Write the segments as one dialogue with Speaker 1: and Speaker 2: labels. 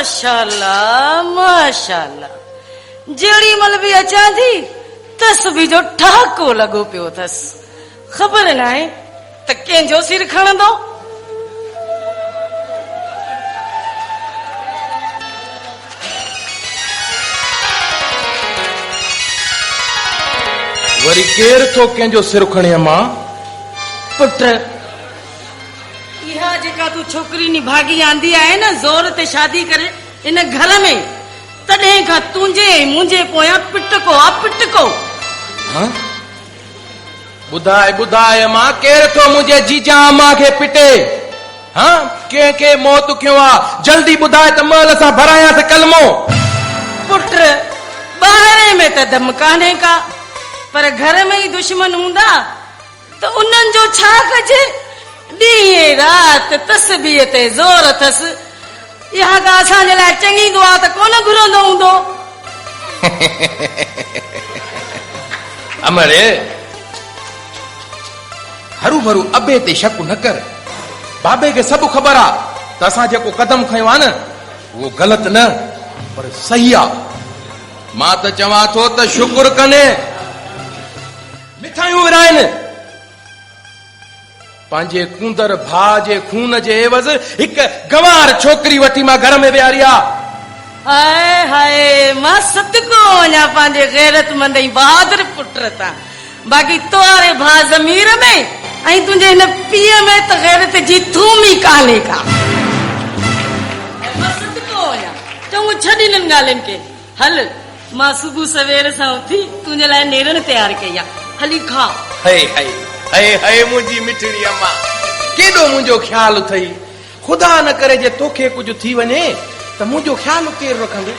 Speaker 1: माशाल्लाह माशाल्लाह जेड़ी मल भी अचा थी तस्बी जो ठहाको लगो पियो थस खबर न आहे त कंहिंजो सिर खणंदो
Speaker 2: वरी केर थो कंहिंजो सिर खणे मां
Speaker 1: पुट इहा जेका तू छोकरी नी भागी आंदी आहे न जोर ते शादी करे इन घर में तॾहिं खां तुंहिंजे मुंहिंजे पोयां पिटको आ पिटको
Speaker 2: हां ॿुधाए ॿुधाए मां केर थो मुंहिंजे जीजा अम्मा खे पिटे हां कंहिंखे मौत कयो आहे जल्दी ॿुधाए त महिल सां भरायां कलमो
Speaker 1: पुट ॿाहिरि में त दम कान्हे का पर घर में ई दुश्मन हूंदा त उन्हनि जो छा कजे ॾींहं राति तस्बीह ते ज़ोर अथस इहा ॻाल्हि असांजे लाइ चङी दुआ त कोन घुरंदो हूंदो
Speaker 2: अमरे हरू भरू अबे ते शक न कर बाबे खे सभु ख़बर आहे त असां जेको कदम खयो आहे न उहो ग़लति न पर सही आहे मां त चवां थो त शुक्र कने मिठाइयूं विराइनि पंहिंजे कूंदर भाउ जे खून जे एवज़ हिकु गंवार छोकिरी वठी मां घर में विहारी आहे
Speaker 1: हाय हाय मां सदको वञा पंहिंजे गैरतमंद ऐं बहादुर पुट तां बाक़ी तोरे भाउ ज़मीर में ऐं तुंहिंजे हिन पीउ में त गैरत जी थूम ई कान्हे का मां सदको वञा चङो छॾ हिननि ॻाल्हियुनि खे हल मां सुबुह सवेर सां उथी तुंहिंजे लाइ नेरन तयार कई आहे हली खा
Speaker 2: हाय हाय हाय हाय मुंहिंजी मिठड़ी अम्मा केॾो मुंहिंजो ख़्यालु अथई ख़ुदा न करे जे तोखे कुझु थी वञे त मुंहिंजो ख़्यालु केरु रखंदो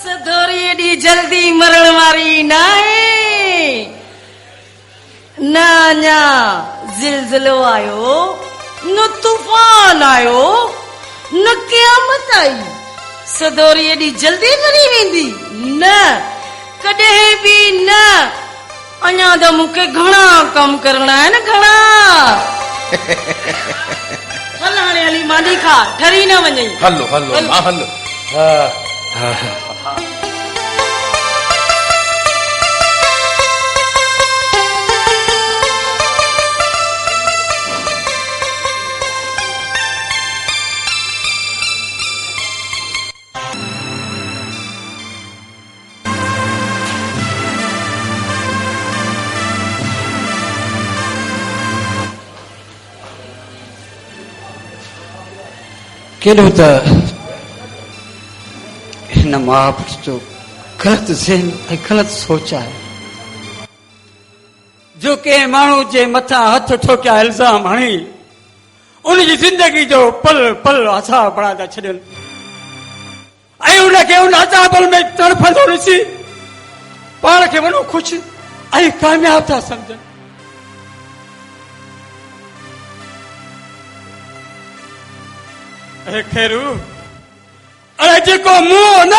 Speaker 1: सदोरी एॾी जल्दी मरण वारी न आहे न अञा ज़िलज़िलो आयो न तूफ़ान आयो न क़यामत आई सदोरी एॾी जल्दी मरी वेंदी न कॾहिं बि न अञा त मूंखे घणा कम करणा आहिनि घणा हल हाणे हली मानी खा ठरी न वञे
Speaker 2: हलो हलो मां हलो
Speaker 3: केॾो त हिन माउ पुट जो ग़लति ज़हन ऐं ग़लति सोच आहे जो कंहिं माण्हू जे मथां हथ ठोकिया इल्ज़ाम हणी उनजी ज़िंदगी जो पल पल असां बणा था छॾनि ऐं उनखे उन अज़ाबल में तड़फंदो ॾिसी पाण खे वॾो ख़ुशि ऐं कामयाब था सम्झनि अरे खैरू अरे जेको मुंहुं न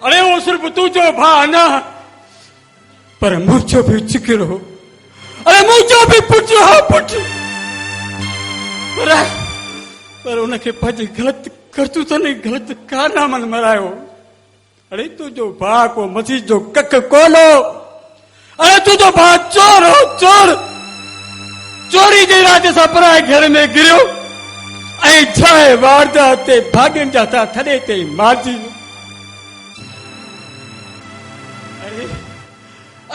Speaker 3: अरे वो सिर्फ तुझो भाउ न पर मुंहिंजो बि जिगर हो अरे मुंहिंजो बि पुट हो पुट पर उनखे पंहिंजी ग़लति करतूतनि ग़लति कारनामनि मरायो अरे तुंहिंजो भाउ को मसीह जो कक कोन हो अरे तुंहिंजो भाउ चोर हो चोर चोरी जे इरादे सां पराए घर में गिरियो ऐं छाए वारदात ते भाॻनि जा था थॾे ते मारिजी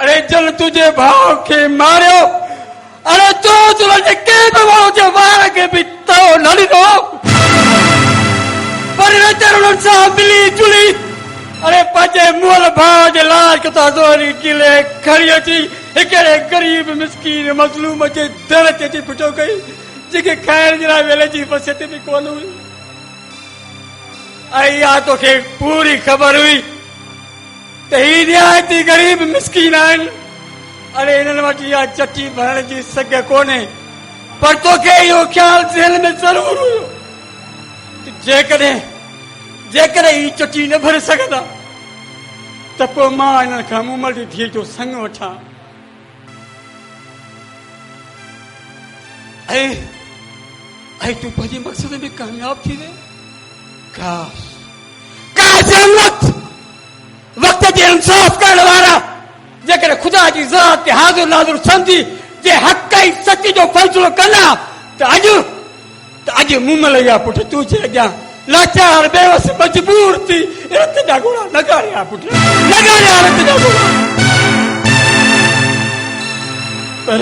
Speaker 3: अरे जल तुंहिंजे भाउ खे मारियो अरे तो तुंहिंजे कंहिं बि माण्हू जे वार खे बि तो न ॾिनो पर नज़र उन्हनि सां मिली जुली अरे पंहिंजे मुअल भाउ जे लाज किथां दोरी किले खणी अची हिकिड़े ग़रीब मिसकीन मज़लूम जे दर ते अची पुछो कई जेके खाइण जे लाइ वेले जी बसियत बि कोन हुई ऐं इहा तोखे पूरी ख़बर हुई त ही निहायती ग़रीब मिसकीन आहिनि अरे हिननि वटि इहा चटी भरण जी सघ कोन्हे पर तोखे इहो ख़्यालु ज़हन में ज़रूर हुयो जेकॾहिं ही चटी न भरे सघंदा त पोइ मां हिननि खां मूमल जी धीअ जो संग वठां ऐं तूं पंहिंजे मक़सद में कामयाब थी वे काश वक्त जे इंसाफ करण वारा जेकर खुदा जी ज़ात ते हाज़िर नाज़िर समझी जे हक़ ऐं सच जो फ़ैसिलो कंदा त अॼु मुमल या पुट तूं जे अॻियां लाचार बेवस मजबूर थी रत जा घोड़ा नगारिया पुट नगारिया रत जा घोड़ा पर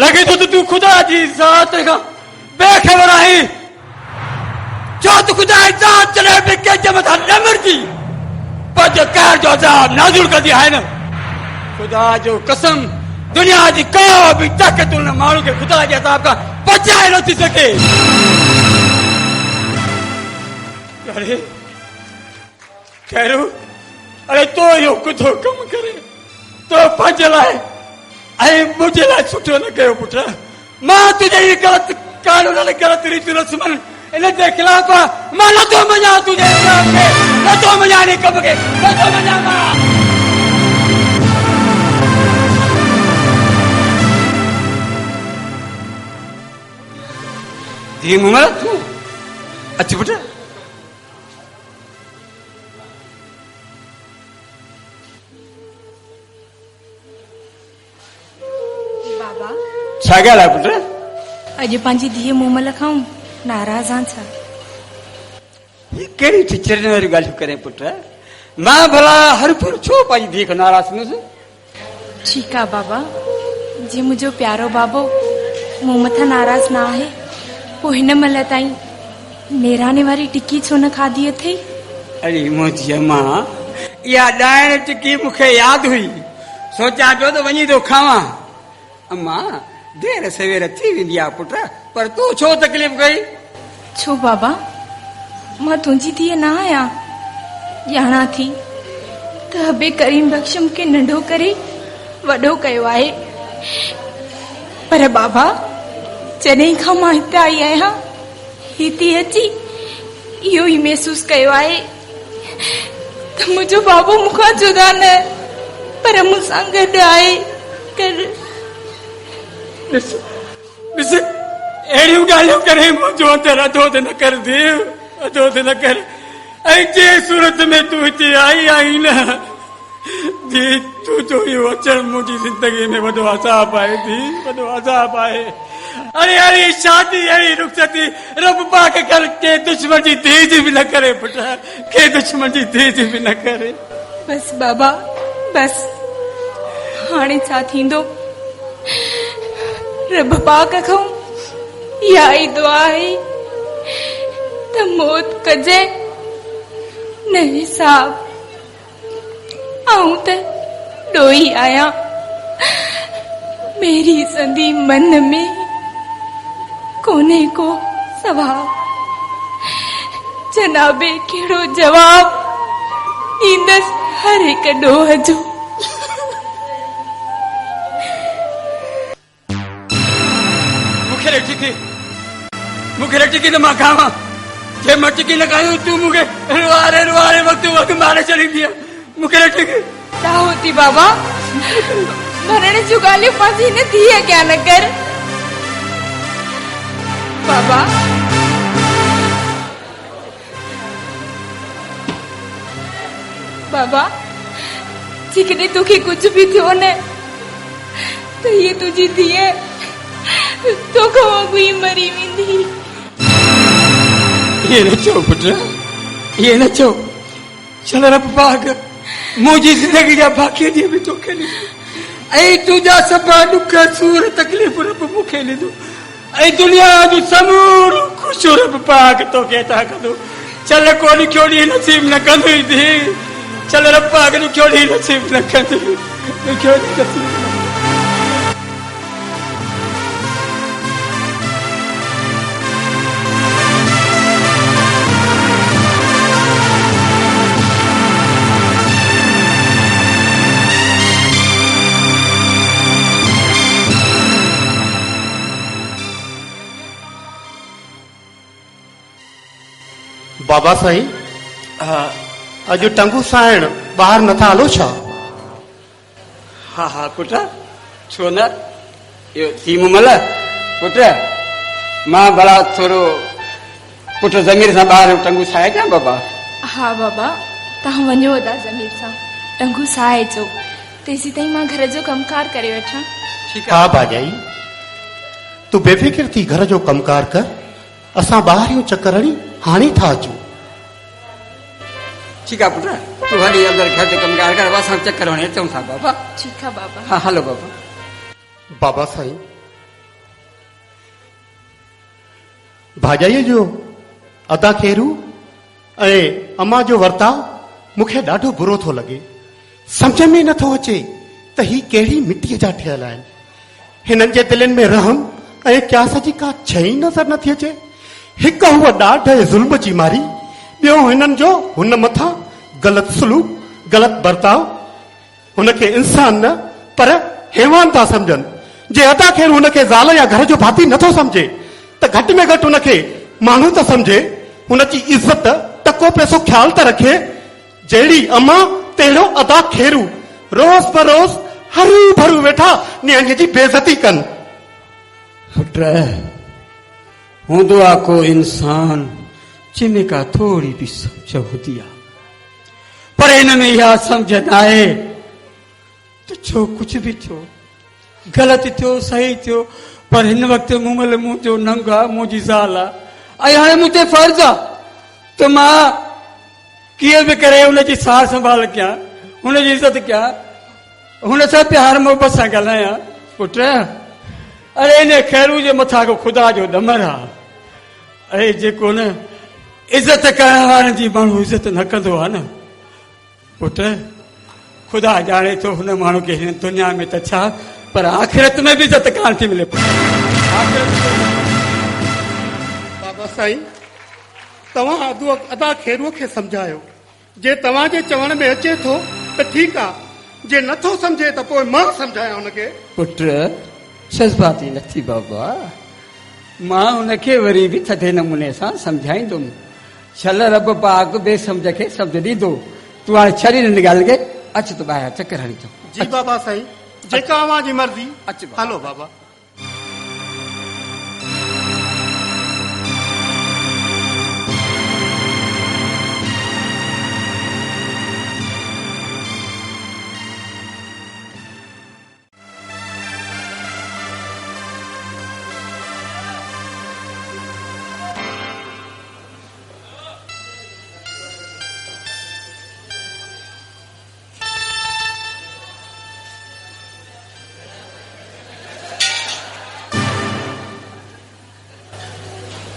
Speaker 3: लगे तो तू खुदा जी ज़ात खां बेखबर आहीं छो तू खुदा जी ज़ात चले बि कंहिंजे मथां न मरजी पंहिंजो कहर जो अज़ाब नाज़िल कंदी आहे न खुदा जो कसम दुनिया जी को भी ताक़त उन माण्हू खे खुदा जे अज़ाब खां बचाए नथी सघे अरे खैरू अरे तो इहो कुझु कमु करे तो पंहिंजे लाइ ऐं मुंहिंजे लाइ सुठो न कयो पुट मां तुंहिंजे इहे ग़लति कानून ग़लति रीतियूं रस्मनि इन जे ख़िलाफ़ मां नथो मञां तुंहिंजे इस्लाम खे नथो मञां इन कम खे नथो मञां मां धीउ मुमल तूं अच पुट
Speaker 4: बाबा
Speaker 3: छा ॻाल्हि आहे पुट
Speaker 4: अॼु पंहिंजी धीअ मुमल खां नाराज़ आं छा
Speaker 3: ये कहिड़ी चिचरनि वारियूं ॻाल्हियूं करे पुट मां भला हर पर छो पंहिंजी धीउ खे नाराज़ थींदुसि
Speaker 4: ठीकु आहे बाबा जी मुंहिंजो प्यारो बाबो मूं मथां नाराज़ न आहे पोइ हिन महिल ताईं नेराणे वारी टिकी छो न खाधी अथई
Speaker 3: अरे मुंहिंजी अम्मा इहा ॾाइण टिकी मूंखे यादि हुई सोचां पियो त वञी थो खावां अम्मा देर सवेर थी वेंदी आहे पुट पर तूं छो तकलीफ़ कई
Speaker 4: छो बाबा मां तुंहिंजी धीअ न आहियां ॼाणा थी त हबे करीम बख़्श मूंखे नंढो करे वॾो कयो आहे पर बाबा जॾहिं खां मां हिते आई आहियां हिते अची इहो ई महसूस कयो आहे त मुंहिंजो बाबू मूंखां जुदा न पर मूंसां गॾु आहे कर
Speaker 3: ॾिस अहिड़ियूं ॻाल्हियूं करे मुंहिंजो अंदरि अधो न कर देव अधो न कर ऐं जे सूरत में तूं हिते आई आहीं न धी तूं जो इहो अचणु मुंहिंजी ज़िंदगी में वॾो अज़ाब आहे धी वॾो अज़ाब आहे अरे अरे शादी अहिड़ी रुख़सती रब पाक कर के दुश्मन जी धीअ बि न करे पुट के दुश्मन जी धीअ बि न करे
Speaker 4: बस बाबा बस हाणे छा थींदो रब पाक खां इहा ई दुआ आहे त मौत कजे न हिसाब आऊं त ॾोही आहियां मेरी संदी मन में कोने को सवाब जनाबे कहिड़ो जवाब ॾींदसि हर हिक ॾोह जो
Speaker 3: मूंखे टिकी त मां खावां जे मां टिकी न खायूं तूं मूंखे रुआरे वक़्तु मारे छॾींदी मूंखे टिकी
Speaker 4: छा होती बाबा मरण जूं ॻाल्हियूं पंहिंजी हिन धीअ अॻियां न कर बाबा बाबा जेकॾहिं तोखे कुझु बि थियो न त हीअ तुंहिंजी धीअ तोखां अॻु ई मरी वेंदी
Speaker 3: ये न चओ पुट ये न चओ चल रब पाक मुंहिंजी ज़िंदगी जा बाक़ी ॾींहं बि तोखे ॾिनो ऐं तुंहिंजा सभु ॾुख सूर तकलीफ़ रब मूंखे ॾिनो ऐं दुनिया जो समूरो ख़ुशि रब पाक तोखे अता कंदो चल को ॾुखियो ॾींहुं नसीब न कंदो धी चल रब पाक ॾुखियो ॾींहुं नसीब न कंदो ॾुखियो ॾींहुं नसीब
Speaker 5: बाबा साईं अॼु टंगू साइण ॿाहिरि नथा हलो छा
Speaker 3: हा हा पुट छो न इहो थी मुमल पुट मां भला थोरो पुट ज़मीर सां ॿाहिरि टंगू साए अचां बाबा?
Speaker 4: हा बाबा, तव्हां वञो अदा ज़मीर सां, टंगू साए अचो, तेसी ताईं मां घर जो कमकार करे वठां।
Speaker 5: हा भाॼाई, तूं बेफ़िक्र थी घर जो कमकार कर, असां ॿाहिरि जो चकर हणी हाणे था अचूं।
Speaker 3: ठीकु आहे पुट, तूं हली अंदरि घर जो कमकार कर, असां चकर हणी अचूं था बाबा।
Speaker 4: ठीकु आहे बाबा।
Speaker 3: हा हलो बाबा।
Speaker 5: बाबा साईं, भाॼाईअ जो अदा खेरू ऐं अम्मा जो वर्ताव मूंखे ॾाढो बुरो थो लॻे। सम्झ में नथो अचे त ही कहिड़ी मिटीअ जा ठहियल आहिनि। हिननि जे दिलनि में रहम ऐं क्यास जी का शइ नज़र नथी अचे। हिकु हूअ ॾाढ ज़ुल्म जी मारी, ॿियो हिननि जो हुन मथां ग़लति सलूक, ग़लति बर्ताव। हुनखे इंसान न पर हैवान था सम्झनि। जे अदा खेर हुनखे ज़ाल या घर जो भाती नथो सम्झे त घटि में घटि हुनखे माण्हू त सम्झे, हुनजी इज़त टको पैसो ख्याल त रखे। जहिड़ी अम्मा तहिड़ो अदा खेरू रोज़ बरोज़ हरू भरू वेठा न्याणीअ जी बेइज़ती कनि।
Speaker 3: पुट हूंदो आहे को इंसान जंहिंमें का थोरी बि सम्झ हूंदी आहे, पर हिन में इहा सम्झ न आहे त जो कुझु बि थियो, ग़लति थियो सही थियो, पर हिन वक़्तु मूं महिल मुंहिंजो नंग आहे, मुंहिंजी ज़ाल आहे, ऐं हाणे मूं ते फर्ज़ आहे त मां कीअं बि करे हुनजी सार संभाल कयां, हुनजी इज़त कयां, हुन सां प्यार मोहबत सां ॻाल्हायां। पुट अरे इन खैरू जे मथां को ख़ुदा जो दमर आहे। अरे जेको न इज़त करण वारनि जी माण्हू इज़त न कंदो आहे न पुट, ख़ुदा ॼाणे थो हुन माण्हू खे हिन दुनिया में त छा, पर आख़िरत में बि इज़त कान थी मिले।
Speaker 5: बाबा साईं, तव्हां अदा खेरूअ खे सम्झायो। जे तव्हांजे चवण में अचे थो त ठीकु आहे, जे नथो सम्झे त पोइ मां सम्झायां हुनखे।
Speaker 3: पुट जज़्बाती नथी बाबा, मां हुनखे वरी बि थधे नमूने सां सम्झाईंदुमि। छल रब पाक बेसम्झ खे सम्झ ॾींदो। तूं हाणे छॾी हिन ॻाल्हि खे, अच तूं ॿाहिरि चकर हणी अचो।
Speaker 5: जी बाबा साईं, जेका अव्हांजी मर्ज़ी।
Speaker 3: अच बाबा।
Speaker 5: हलो बाबा।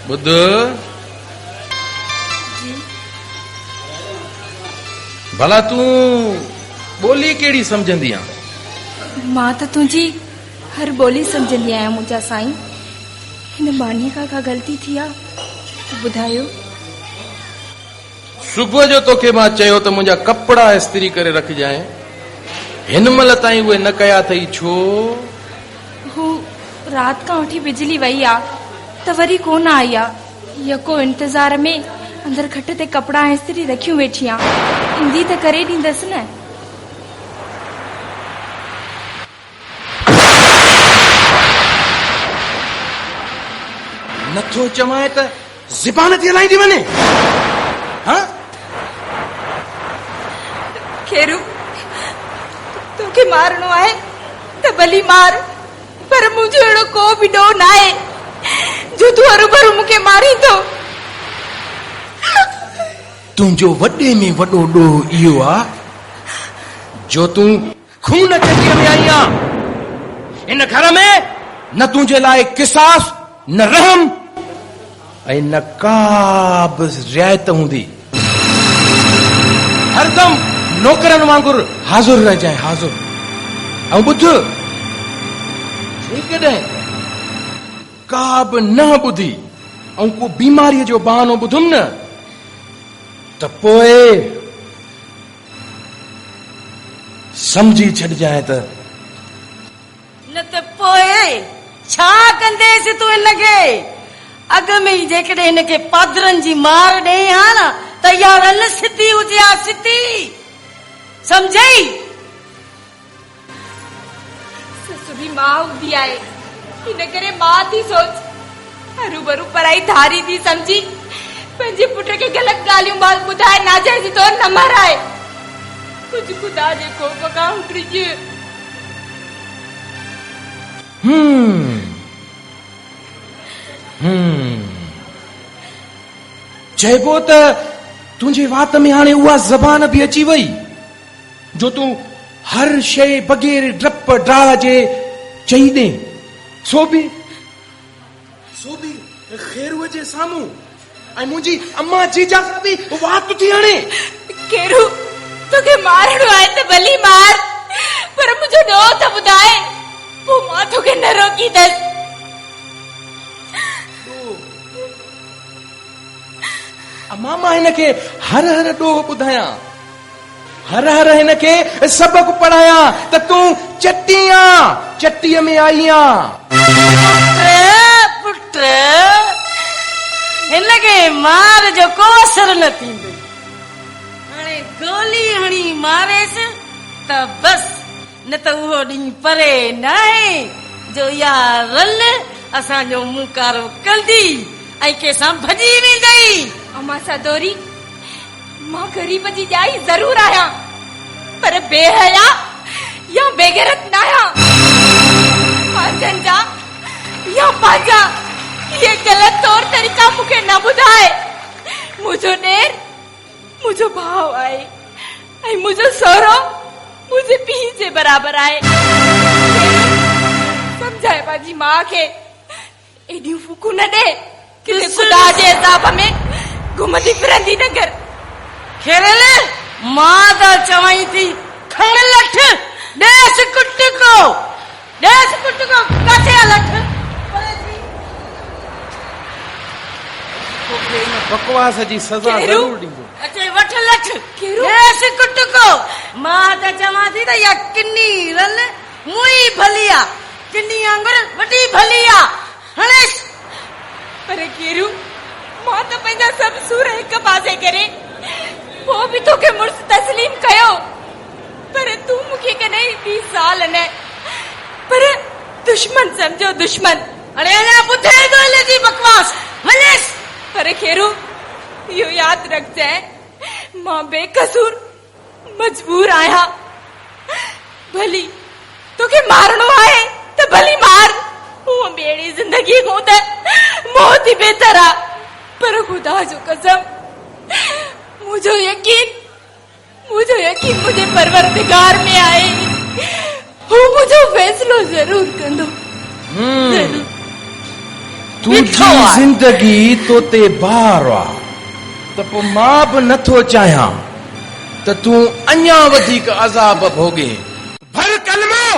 Speaker 2: बुध भला तूं ॿोली कहिड़ी सम्झंदी आहे?
Speaker 4: मां त तुंहिंजी हर ॿोली सम्झंदी आहियां मुंहिंजा साईं। हिन बानीअ खां का ग़लती थी आहे त ॿुधायो।
Speaker 2: सुबुह जो तोखे मां चयो त मुंहिंजा कपिड़ा इस्त्री करे रखजांइ, हिन महिल ताईं उहे न कया अथई छो?
Speaker 4: हू राति खां वठी बिजली वई आहे त वरी कोन आई आहे। यको इंतज़ार में अंदरि खट ते कपिड़ा इस्त्री रखियूं वेठी आहियां, ईंदी त करे ॾींदसि न।
Speaker 2: नथो चवां त ज़बान थी हलाईंदी वञे। हाँ
Speaker 4: खेरू, तोखे मारणो आहे त भली मार, पर मुंहिंजो अहिड़ो को बि ॾोह न आहे जो तूं हरूभरू मूंखे मारी थो।
Speaker 2: तुंहिंजो वॾे में वॾो ॾोह इहो आहे जो तूं खून चटीअ में आई आहे। इन घर में न तुंहिंजे लाइ किसास, न रहम ऐं न का बि रियायत हूंदी। हरदम नौकरनि वांगुरु हाज़ुर रहिजांइ, हाज़ुर। ऐं ॿुध, जेकॾहिं का बि न ॿुधी ऐं को बीमारीअ जो बहानो ॿुधुमि न त पोइ सम्झी छॾिजांइ त
Speaker 1: न त पोइ छा कंदेसि तूं हिनखे? अॻ में ई जेकॾहिं हिनखे पादरनि जी मार ॾे हा न त इहा रन सिधी हुजे हा, सिधी। सम्झई?
Speaker 4: ससु बि माउ हूंदी आहे, इन करे मां थी सोच हरू भरू पराई धारी थी समझी पंहिंजे पुट खे ग़लत ॻाल्हियूं ॿुधाए नाजाइज़ तौर न माराए कुझु ख़ुदा जे कोप खां उठिज।
Speaker 2: चइबो त तुंहिंजे वात में हाणे उहा ज़बान बि अची वई जो तूं हर शइ बग़ैर डप ड्रा जे चई ॾे, सो बि ख़ैरूअ जे साम्हूं ऐं मुंहिंजी अम्मा जीजा सां बि वात थी हणे।
Speaker 4: केरू तोखे मारणो आहे त भली मार पर मुंहिंजो ॾोह त ॿुधाए पोइ मां तोखे न रोकींदसि।
Speaker 2: अम्मा मां हिन खे हर हर ॾोह ॿुधायां, हर हर हिन खे सबक पढ़ायां त तूं चटीअ में आई
Speaker 1: पुट हिन खे मार जो को असर न थींदो। हाणे गोली हणी मारेसि त बस न त उहो ॾींहुं परे न आहे जो इहा रल असांजो मुकारो कंदी ऐं कंहिंसां भॼी वेंदई।
Speaker 4: अम्मा सदोरी मां ग़रीब जी ॼाई ज़रूर आहियां पर बेहया या बेगैरत न आहियां। पंहिंजनि जा या पंहिंजा ये ग़लत तौर तरीक़ा मूंखे न ॿुधाए। मुंहिंजो ॾेर मुंहिंजो भाउ आहे ऐं मुंहिंजो सहुरो मुंहिंजे पीउ जे बराबरि आहे। सम्झाए पंहिंजी माउ खे एॾियूं फूकूं न ॾे कि ख़ुदा जे हिसाब में घुमंदी फिरंदी न कर।
Speaker 1: खेरल मां त चवाई थी खण लठ ॾेस कुट को काथे आहे लठ
Speaker 2: बकवास जी सज़ा ज़रूर ॾींदो।
Speaker 1: अचे वठ लठ ॾेस कुट को। मां त चवां थी त इहा किनी रल मुई भली आहे, किनी आंगुर वॾी भली आहे हणेस।
Speaker 4: पर केरू मां त पंहिंजा सभु सूर हिकु पासे करे पोइ बि तोखे मुड़ुस तस्लीम कयो पर तूं मूंखे कॾहिं 20 साल न पर दुश्मन समझो दुश्मन।
Speaker 1: हाणे अञा ॿुधे थो हिन जी बकवास वञेस।
Speaker 4: पर खेरू इहो यादि रखजांइ मां बेकसूर मजबूर आहियां। भली तोखे मारणो आहे त भली मार, उहो ॿेड़ी ज़िंदगी खां त मौत ई बहितर आहे। पर ख़ुदा जो कसम मुंहिंजो यकीन मुंहिंजे परवरदिगार में आहे। हू मुंहिंजो फ़ैसिलो ज़रूर कंदो।
Speaker 2: तुंहिंजी ज़िंदगी तो ते बार आहे त पोइ मां बि नथो चाहियां त तूं अञा वधीक अज़ाब भोगे। भर कलमो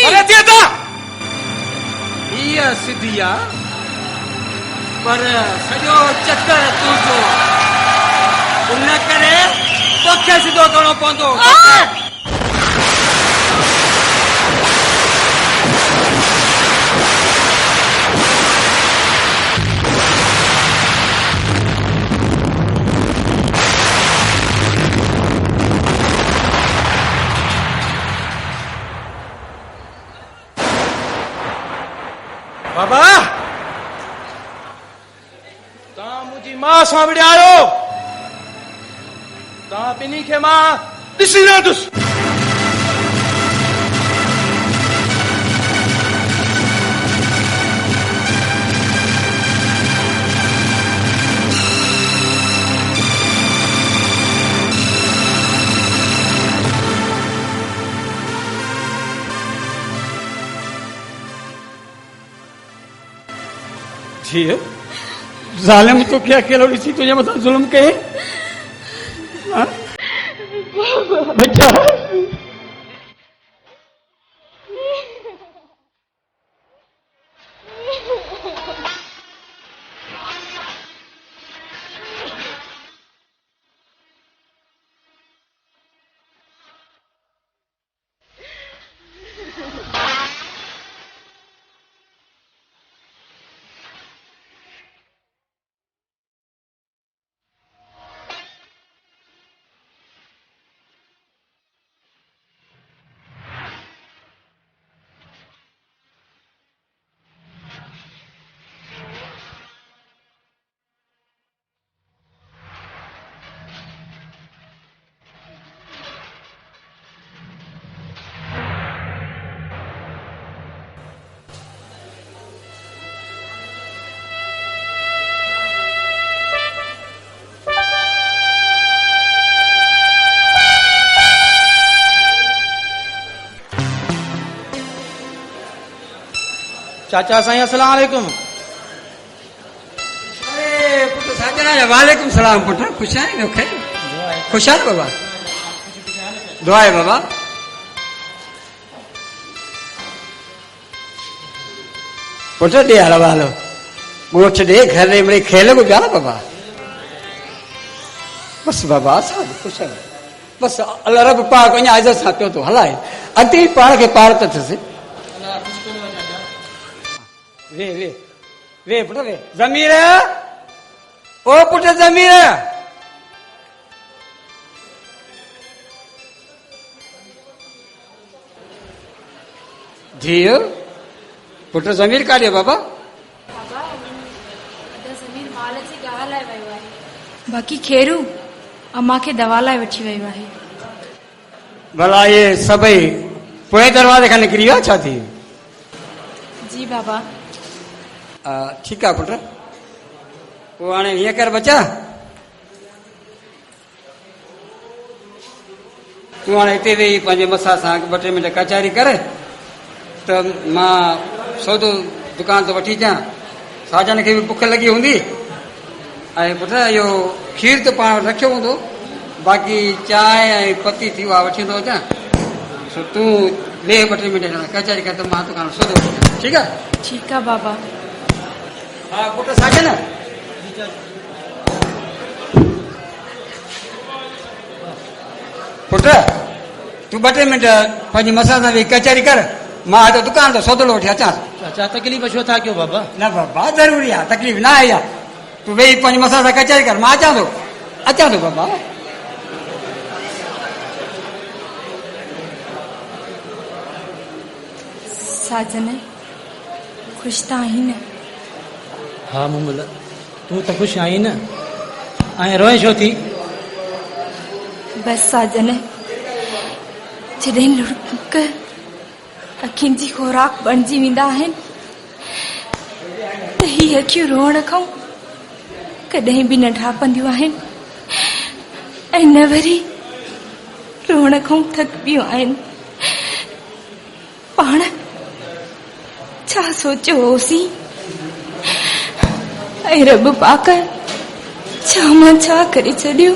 Speaker 2: अरे थिए था
Speaker 3: हीअ सिधी आहे पर सॼो चक्कर तूं जो उन करे तोखे सिधो करणो पवंदो
Speaker 2: बाबा तव्हां मुंहिंजी मां सां विड़ायो तव्हां ॿिन्ही खे मां ॾिसी रहंदुसि
Speaker 3: धीअ ज़ालिम तोखे अकेलो ॾिसी तुंहिंजे मथां ज़ुल्म कये बच्चा
Speaker 6: चाचा साईं अस्सलाम वालेकुम।
Speaker 3: अरे पुट साजना वालेकुम सलाम पुट खुश आहीं मूंखे खुश आहे बाबा दुआ आहे बाबा पुट ॾे हलो हलो ॻोठ ॾे घर ॾे मिड़ई खेल को ॿिया न बाबा बस बाबा असां खुश आहियूं बस अल्लाह रब पाक अञा इज़त सां पियो थो हलाए अॻिते पाण खे पार त थियसि वे वे वे पुट वे ज़मीर ओ पुट ज़मीर धीअ पुट ज़मीर काॾे बाबा
Speaker 4: बाक़ी खेरू अम्मा खे दवा लाइ वठी वियो आहे।
Speaker 3: भला ये सभई पोएं दरवाज़े खां निकिरी विया छा थी
Speaker 4: जी बाबा
Speaker 3: ठीकु आहे पुट पोइ हाणे हीअं कर बचा तूं हाणे हिते वेही पंहिंजे मथां सां 2-3 मिंट कचहरी करे त मां सौदो दुकान तो वठी अचां साजन खे बि बुख लॻी हूंदी ऐं पुट इहो खीर त पाण रखियो हूंदो बाक़ी चांहि ऐं पती थी उहा वठी ईंदो अचां सो तूं वेह 2-3 मिंट कचहरी कर त मां दुकान सौदो वठी अचां ठीकु आहे
Speaker 4: ठीकु आहे बाबा
Speaker 3: हा पुट साजन पुट तूं 2-3 मिंट पंहिंजी मसां सां वेही कचहरी कर मां त दुकान तो सौदो वठी अचां
Speaker 6: चाचा तकलीफ़ छो था कयो बाबा
Speaker 3: न बाबा ज़रूरी आहे तकलीफ़ न आहे या तूं वेही पंहिंजी मसां सां कचहरी कर मां अचां थो बाबा
Speaker 4: साजन ख़ुशि त आहीं न
Speaker 6: हा मुमल तूं त ख़ुशि आहीं न ऐं रोए छो थी
Speaker 4: बसि साजन जॾहिं लुड़क अखियुनि जी खुराक बणिजी वेंदा आहिनि त ही अखियूं रोअण खां कॾहिं बि न ढापंदियूं आहिनि ऐं न वरी रोअण खां थकबियूं आहिनि पाण छा सोचियो होसीं ऐं रब पाक छा मां छा करे छॾियो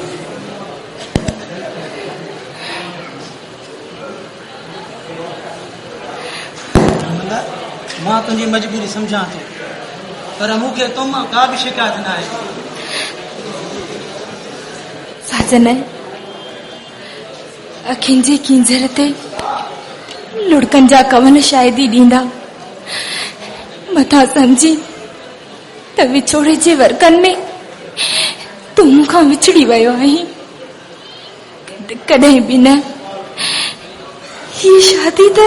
Speaker 6: मां तुंहिंजी मजबूरी सम्झां थो, पर मूंखे तो मां का बि शिकायत न आहे।
Speaker 4: साजन अखियुनि जी कींझर ते लुड़कनि जा कवन शायदी ॾींदा, मथां सम्झी त विछोड़े जे वर्कनि में तूं मूंखां विछड़ी वियो आहीं। कॾहिं बि न, ही शादी त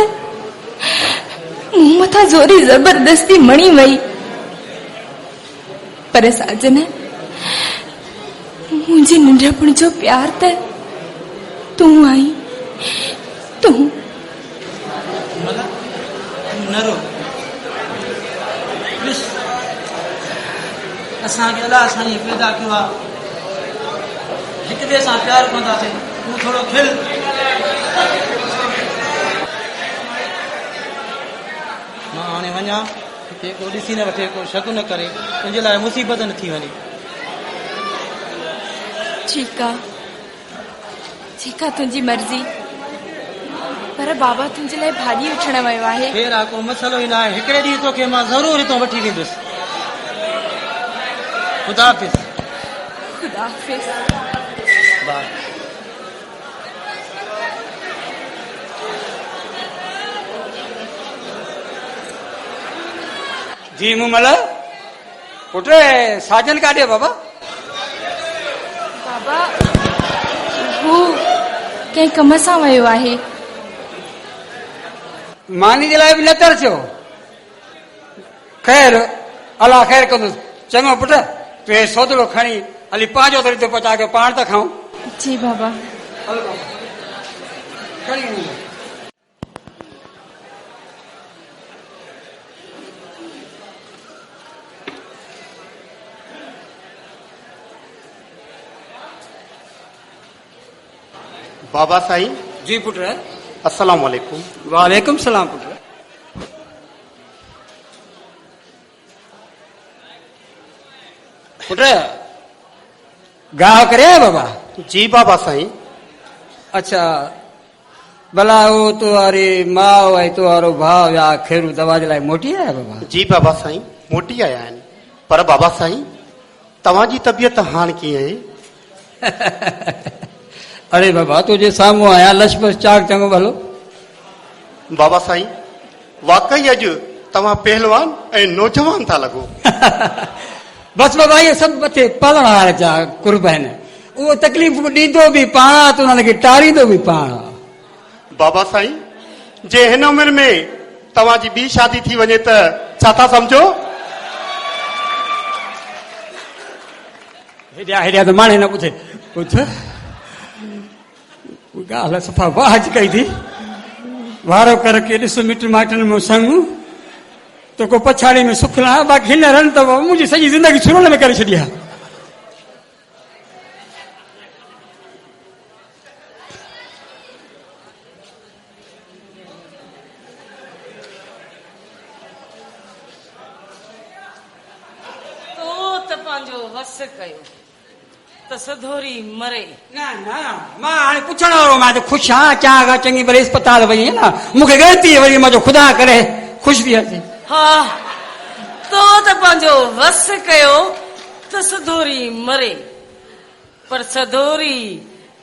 Speaker 4: मूं मथां जोरी जबरदस्ती मणी वई। पर साजन मुंहिंजी नंढपण जो प्यार त तूं आई, तूं
Speaker 6: न रो। असांखे अलाह साईं पैदा कयो आहे, हिक ॿिए सां प्यार कंदासीं, तूं थोरो खिल। मां हाणे वञा, हिते को ॾिसी न वठे, को शक न करे, तुंहिंजे लाइ मुसीबत न थी वञे।
Speaker 4: ठीकु आहे, तुंहिंजी मर्ज़ी, पर बाबा तुंहिंजे लाइ भाॼी वठण वियो आहे।
Speaker 6: केर आहे, को मसलो ई न आहे। हिकिड़े ॾींहुं तोखे मां ज़रूरु हितां वठी वेंदुसि। खुदा हाफ़िज़।
Speaker 4: खुदा हाफ़िज़।
Speaker 6: बाय।
Speaker 3: जी मूमल पुट साजन काॾे बाबा?
Speaker 4: बाबा हू कंहिं कम सां वियो आहे।
Speaker 3: मानी जे लाइ बि न तरसियो। ख़ैर अलाह ख़ैर कंदुसि। चङो पुट तूं हे सोदड़ो खणी हली पंहिंजो दरी ते पहुचा के पाण त खाऊं।
Speaker 4: जी बाबा।
Speaker 3: हलो बाबा खणी वञो।
Speaker 5: बाबा साईं।
Speaker 3: जी पुट।
Speaker 5: अस्सलाम वालेकुम।
Speaker 3: वालेकुम सलाम पुट। पुट गाह करे बाबा?
Speaker 5: जी बाबा साईं।
Speaker 3: अच्छा भला वो तुम्हारी माँ है तुम्हारो भाव या खेरू दवा जे लाइ मोटी आया बाबा?
Speaker 5: जी बाबा साईं मोटी आया आहिनि। पर बाबा साईं तव्हांजी तबियत हाणे कीअं आहे?
Speaker 3: अरे बाबा तुझे साम्हूं आया लशपश चाक चङो भलो।
Speaker 5: बाबा साईं वाकई अॼु तव्हां पहलवान ऐं नौजवान था लॻो।
Speaker 3: बस बाबा ये सब मथे पलण वारा जा कुर्ब आहिनि। उहो तकलीफ़ ॾींदो बि पाण आहे त उन्हनि खे टारींदो बि पाण आहे।
Speaker 5: बाबा साईं जे हिन उमिरि में तव्हांजी ॿी शादी थी वञे त छा था सम्झो?
Speaker 3: हेॾिया हेॾिया त माणे न ॿुधे ॿुध ॻाल्हि सफ़ा वाज कई थी। वारो कर के ॾिस मिट माइटनि में संग तो को पछाड़ी में सुख न बाक़ी हिन रन त मुंहिंजी सॼी ज़िंदगी छुरल में करे छॾी आहे।
Speaker 1: तो त पंहिंजो वस कयो त सधोरी मरे।
Speaker 3: न न मां हाणे पुछण वारो मां त ख़ुशि आहियां। चाह चङी भले अस्पताल वई न मूंखे ग़लती वरी मां खुदा करे ख़ुशि थी अचे।
Speaker 1: हा तो त पंहिंजो वस कयो त सधोरी मरे, पर सधोरी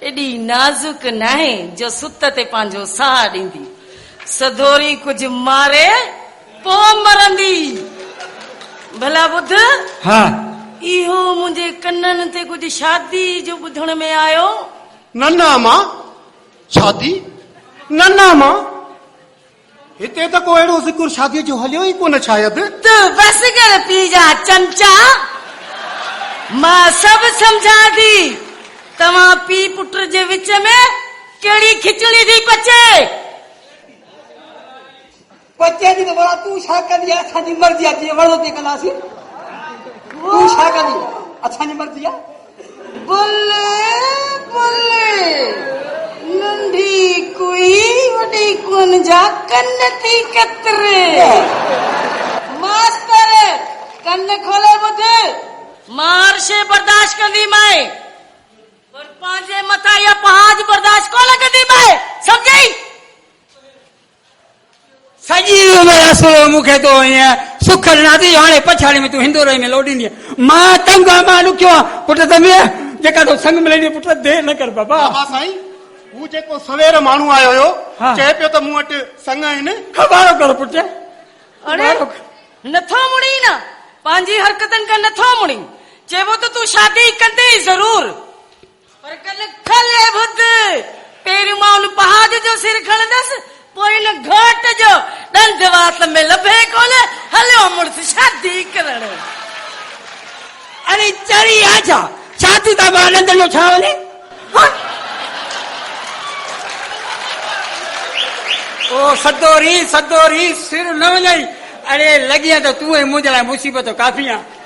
Speaker 1: एॾी नाज़ुक न आहे जो सुत ते पंहिंजो साह ॾींदी। सधोरी कुझु मारे पोइ मरंदी। भला ॿुध।
Speaker 3: हा
Speaker 1: इहो मुंहिंजे कननि ते कुझु शादी जो ॿुधण में आयो।
Speaker 5: न न मां शादी न न मां हिते त को अहिड़ो ज़िक्र शादीअ जो हलियो ई कोन शायद।
Speaker 1: तूं बस कर पी जा चमचा। मां सभु सम्झां थी। तव्हां पी पुट जे विच में कहिड़ी खिचड़ी थी पचे?
Speaker 3: बच्चे जी तो बड़ा तू छा कंदी आहे? असांजी मर्ज़ी आहे जीअं वणो तीअं कंदासीं। तू छा कंदी? असांजी मर्ज़ी आहे।
Speaker 1: बोले बोले नंढी कोई वॾी कोन जा कन थी कतरे। मास्तर कन खोले ॿुध। मार शे बर्दाश्त कंदी मैं, पर पंहिंजे मथां इहा पहाज बर्दाश्त कोन कंदी मैं। सम्झी?
Speaker 3: सॼी उमिरि असुर मूंखे तो ईअं सुख ॾिनाथी हाणे पछाड़ी में तूं हिंदोरे में लोॾींदी मां तंग आहियां मां ॾुखियो आहियां पुट त में जेका तो संग मिलंदी पुट देरि न कर बाबा
Speaker 5: बाबा साईं हू जेको सवेर माण्हू आयो हुयो
Speaker 3: हाँ।
Speaker 5: चए पियो त मूं वटि संग आहिनि
Speaker 3: खबारो करो पुट
Speaker 1: अरे नथो मुड़ी न पंहिंजी हरकतनि खां नथो मुड़ी चइबो त तूं शादी कंदे ज़रूर पर कल्ह खले ॿुध पहिरियों मां उन पहाड़ जो सिर खणंदसि पोइ हिन घाट जो ॾंद वात में लभे कोन हलियो मुड़ुस शादी करण
Speaker 3: अरे चरी आजा छाती था आनंद जो छा वञे ओ सदोरी सदोरी सिर न वञई अरे लॻी त तूं मुंहिंजे लाइ मुसीबत काफ़ी आहे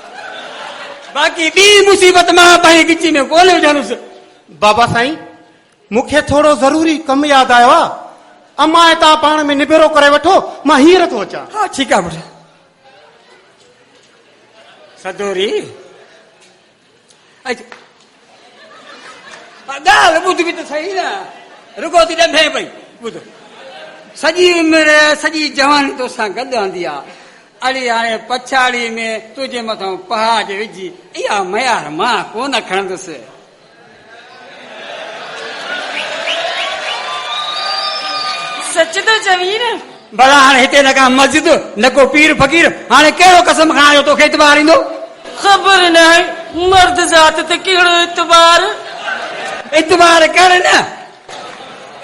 Speaker 3: बाक़ी ॿी मुसीबत मां पंहिंजी गिची में कोन विझंदुसि
Speaker 5: बाबा साईं मूंखे थोरो ज़रूरी कमु यादि आयो आहे अम्मा ऐं तव्हां पाण में निबेरो करे वठो मां हींअर थो अचां
Speaker 3: हा ठीकु आहे पुट सदोरी ॻाल्हि ॿुध बि त सही न रुगो थी ॾंभे पई ॿुध सॼी उमिरि सॼी जवानी तोसां गॾु हूंदी आहे अड़े हाणे पछाड़ी में तुंहिंजे मथां पहाड़ विझी इहा मयार मां कोन खणंदुसि
Speaker 1: सच तो चवी न
Speaker 3: भला हाणे हिते न का मस्जिद न को पीर फ़कीर हाणे कहिड़ो कसम खायो तोखे इतबार ईंदो
Speaker 1: ख़बर न आहे मर्द ज़ात ते कहिड़ो इतबार
Speaker 3: इतबार कर न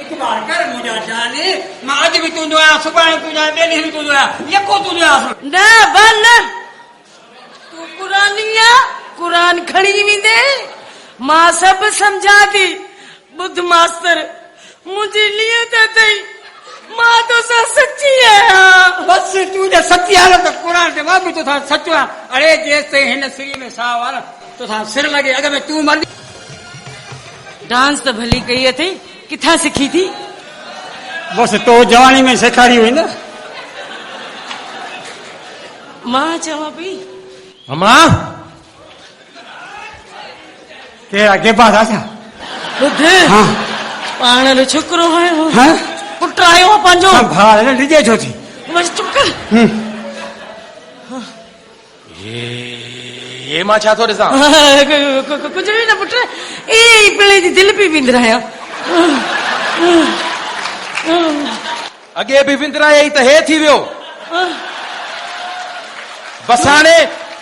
Speaker 3: इतबार कर मुंहिंजा जाने मां अॼु बि तुंहिंजो आहियां सुभाणे तुंहिंजो आहियां ॿिए ॾींहुं बि तुंहिंजो आहियां यको तुंहिंजो आहियां
Speaker 1: न बन तूं कुरानी आहे कुरान खणी वेंदे मां सभु सम्झां थी ॿुध मास्तर मुंहिंजी नियत अथई मां तोसां सची आहियां
Speaker 3: बस तुंहिंजे सची हाल त क़ुर ते मां बि तोसां सचो आहियां अड़े जेसि ताईं हिन सिरी में साह आहे न तोसां सिर लॻे अॻ में तूं मर
Speaker 1: डांस त भली कई अथई किथां सिखी थी
Speaker 3: बस तो जवानी में सेखारी हुई न
Speaker 1: मां चवां पई
Speaker 2: अम्मा
Speaker 3: कहिड़ा गेबा था छा
Speaker 1: ॿुध
Speaker 3: हाँ
Speaker 1: पाण जो छोकिरो आयो
Speaker 3: हाँ
Speaker 1: पुट आयो आहे पंहिंजो
Speaker 3: भाउ न डिॼे छो थी
Speaker 1: बस चुप कर
Speaker 2: ये मां छा थो ॾिसां
Speaker 1: कुझु बि न पुट ई पिले जी दिलि पई विंदरायां
Speaker 2: अॻे बि विंदराई त हे थी वियो बस हाणे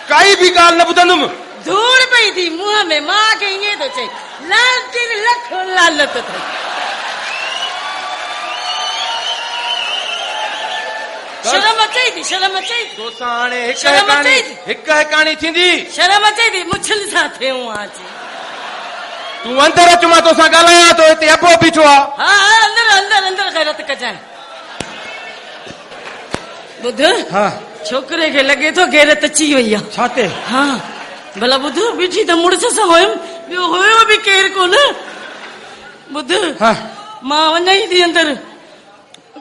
Speaker 2: काई बि ॻाल्हि न ॿुधंदुमि
Speaker 1: धूड़ पई थी मुंहं में मां खे ईअं थो चई लालची लख लालत अथई शर्म अचई थी शर्म अचई थी
Speaker 2: तोसां हाणे
Speaker 1: शर्म अचई थी
Speaker 2: हिकु हिकाणी थींदी
Speaker 1: शर्म अचई थी मुछल सां थियूं अची
Speaker 2: तूं अंदर अच मां तोसां ॻाल्हायां थो हिते अबो बीठो आहे
Speaker 1: हा अंदर अंदर अंदर गैरत कजाए ॿुध
Speaker 3: हा
Speaker 1: छोकिरे खे लॻे थो गैरत अची वई आहे
Speaker 3: छा ते
Speaker 1: हा भला ॿुध बीठी त मुड़ुस सां हुयमि ॿियो हुयो बि केरु कोन ॿुध
Speaker 3: हा
Speaker 1: मां वञा ई थी अंदर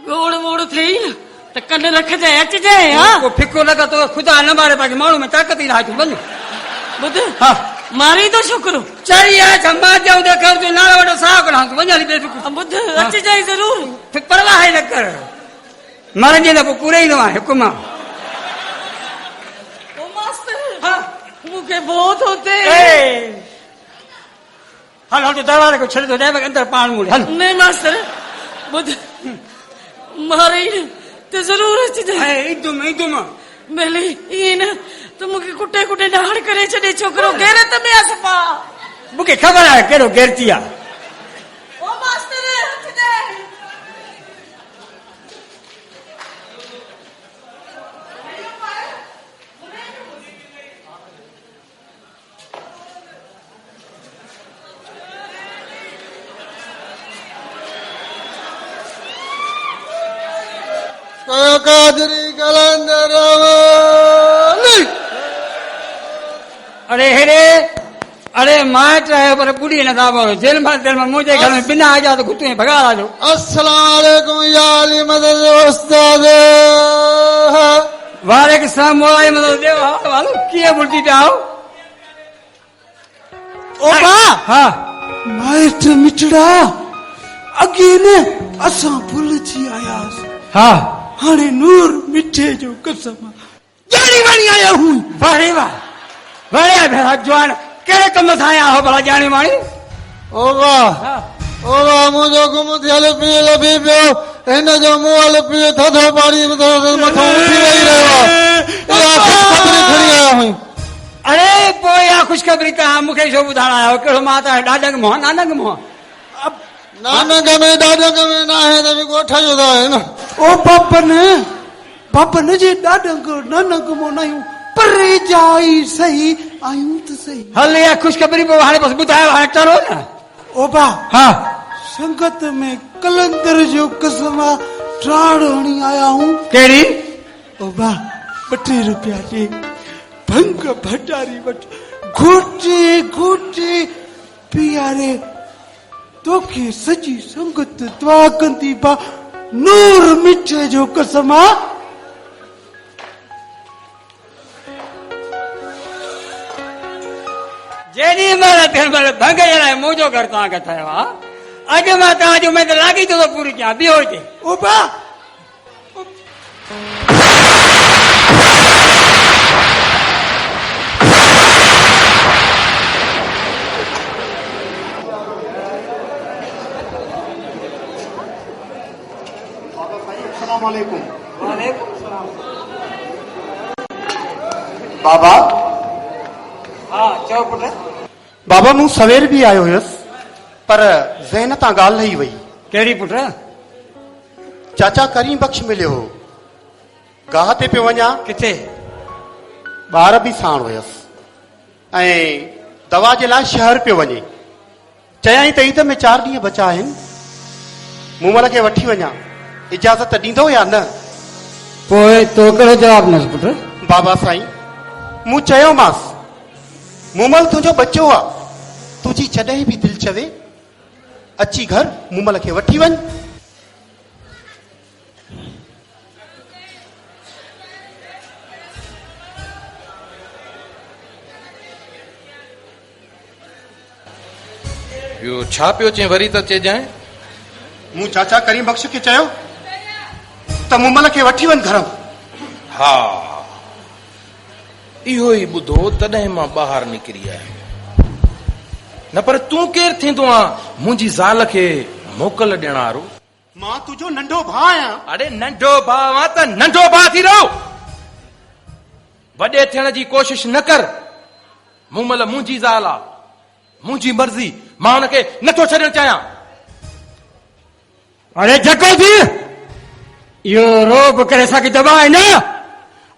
Speaker 1: गोड़ वोड़ थिए न त कन रखजांइ अचिजांइ हा
Speaker 3: को फिको लॻा तो ख़ुदा न मारे पंहिंजे माण्हू में ताक़त ई रहे तूं वञ
Speaker 1: ॿुध
Speaker 3: हा
Speaker 1: मारी थो छोकिरो
Speaker 3: चरी आहे छा जाऊं देखो तूं नालो वॾो साह कढां तूं वञ हली बेफ़िक्र
Speaker 1: ॿुध अचिजांइ ज़रूर
Speaker 3: परवाह ई न कर मरंजे त पोइ पूरे ई न आहे हुकुम
Speaker 1: ओ मास्तर मूंखे भो थो थिए
Speaker 3: हल हल दरवाजे को छॾे थो ॾे अंदर पाण मूड़े हल
Speaker 1: न मास्तर ॿुध मारे त ज़रूर अचिजांइ
Speaker 3: ईदुम ईदुम
Speaker 1: भले ईअं न त मूंखे कुटे कुटे ॾाड़ करे छॾे छोकिरो गैरत में आहे सफ़ा
Speaker 3: मूंखे ख़बर आहे कहिड़ो गैरती आहे
Speaker 1: ओ मास्तर अचिजांइ
Speaker 7: कादरी कलंदर
Speaker 3: अरे हेरे अरे माइट है पर बुढ़ी न था बोलो जेल में मुझे घर में बिना आ जाओ तो कुत्ते भगा ला जो
Speaker 7: अस्सलाम वालेकुम या अली मदद उस्ताद
Speaker 3: वालेकुम सलाम मोलाई मदद देव वालो किए बुढ़ी पे आओ
Speaker 7: ओ बा
Speaker 3: हाँ
Speaker 7: माइट मिठड़ा अगे ने असा भूल जी आयास
Speaker 3: हाँ हाणे नूर मिठे जो कसम जानी वाणी आया हूं। वाह वाह वाह भेड़ा जवान कहिड़े कम सां आया हो भला जानी वाणी?
Speaker 7: ओ वाह मुंहिंजो गुम थियल पीउ लभी पियो, हिन जो मुंहुं हल पीउ थधो पाणी मथां उथी वेही रहियो आहे। ख़ुशख़बरी खणी आया हुई।
Speaker 3: अरे पोइ इहा ख़ुशख़बरी कहां मूंखे छो ॿुधाइण आयो? कहिड़ो मां त ॾाढंग मोह नानंग मोह
Speaker 7: नानक में ॾाढंग में न आहे त बि ॻोठ जो त आहे न।
Speaker 8: ओ बापन जे ॾाढंग नानंग मोह न आहियूं, परे जा ई सही आहियूं त सही।
Speaker 3: हल इहा ख़ुशख़बरी पोइ हाणे बसि ॿुधायो, हाणे टरो न।
Speaker 8: ओ बा
Speaker 3: हा
Speaker 8: संगत में कलंदर जो कसम ठाड़ हणी आया हूं।
Speaker 3: कहिड़ी?
Speaker 8: ओ बा 2 रुपया ॾे, भंग भंडारी वटि घोटे घोटे पीआरे तोखे सॼी संगत दुआ कंदी बा, नूर मिठे जो कसम।
Speaker 3: जेॾी महिल थियण महिल भंग जे लाइ मुंहिंजो घर तव्हांखे ठहियो आहे, अॼु मां तव्हांजो उमेद लागी थो पूरी कयां। ॿियो हिते
Speaker 8: ओ बा
Speaker 5: बाबा
Speaker 3: हा चओ पुट।
Speaker 5: बाबा मूं सवेर बि आयो हुयसि, पर ज़हन तां ॻाल्हि लही वई।
Speaker 3: कहिड़ी पुट?
Speaker 5: चाचा करीम बख़्श मिलियो हो, गाह ते पियो वञा,
Speaker 3: किथे?
Speaker 5: ॿार बि साण हुयसि ऐं दवा जे लाइ शहर पियो वञे। चयाई त ईद में 4 ॾींहं बचा आहिनि, मूं महिल खे वठी वञा, इजाज़त ॾींदो या न?
Speaker 3: पोइ तो कहिड़ो जवाब न पुट?
Speaker 5: बाबा साईं मूं चयोमांसि, मूमल तुंहिंजो बच्चो आहे, तुंहिंजी जॾहिं बि दिलि चवे अची घर मूमल खे वठी वञ।
Speaker 2: ॿियो छा पियो चए? वरी त चइजांइ।
Speaker 5: मूं चाचा करीम बख़्श खे चयो त मूमल खे वठी वञ घर।
Speaker 2: हा इहो ई ॿुधो तॾहिं मां ॿाहिरि निकिरी आहियां। न पर तूं केरु थींदो आहे मुंहिंजी ज़ाल खे मोकल ॾियण वारो?
Speaker 5: मां तुंहिंजो नंढो भाउ आहियां।
Speaker 2: अरे नंढो भाउ आहे त नंढो भाउ थी रहो, वॾे थियण जी कोशिश न कर। मूमल मुंहिंजी ज़ाल आहे, मुंहिंजी मर्ज़ी, मां हुनखे नथो छॾणु चाहियां।
Speaker 3: अरे जको थी इहो रोब करे सघे दबाए न।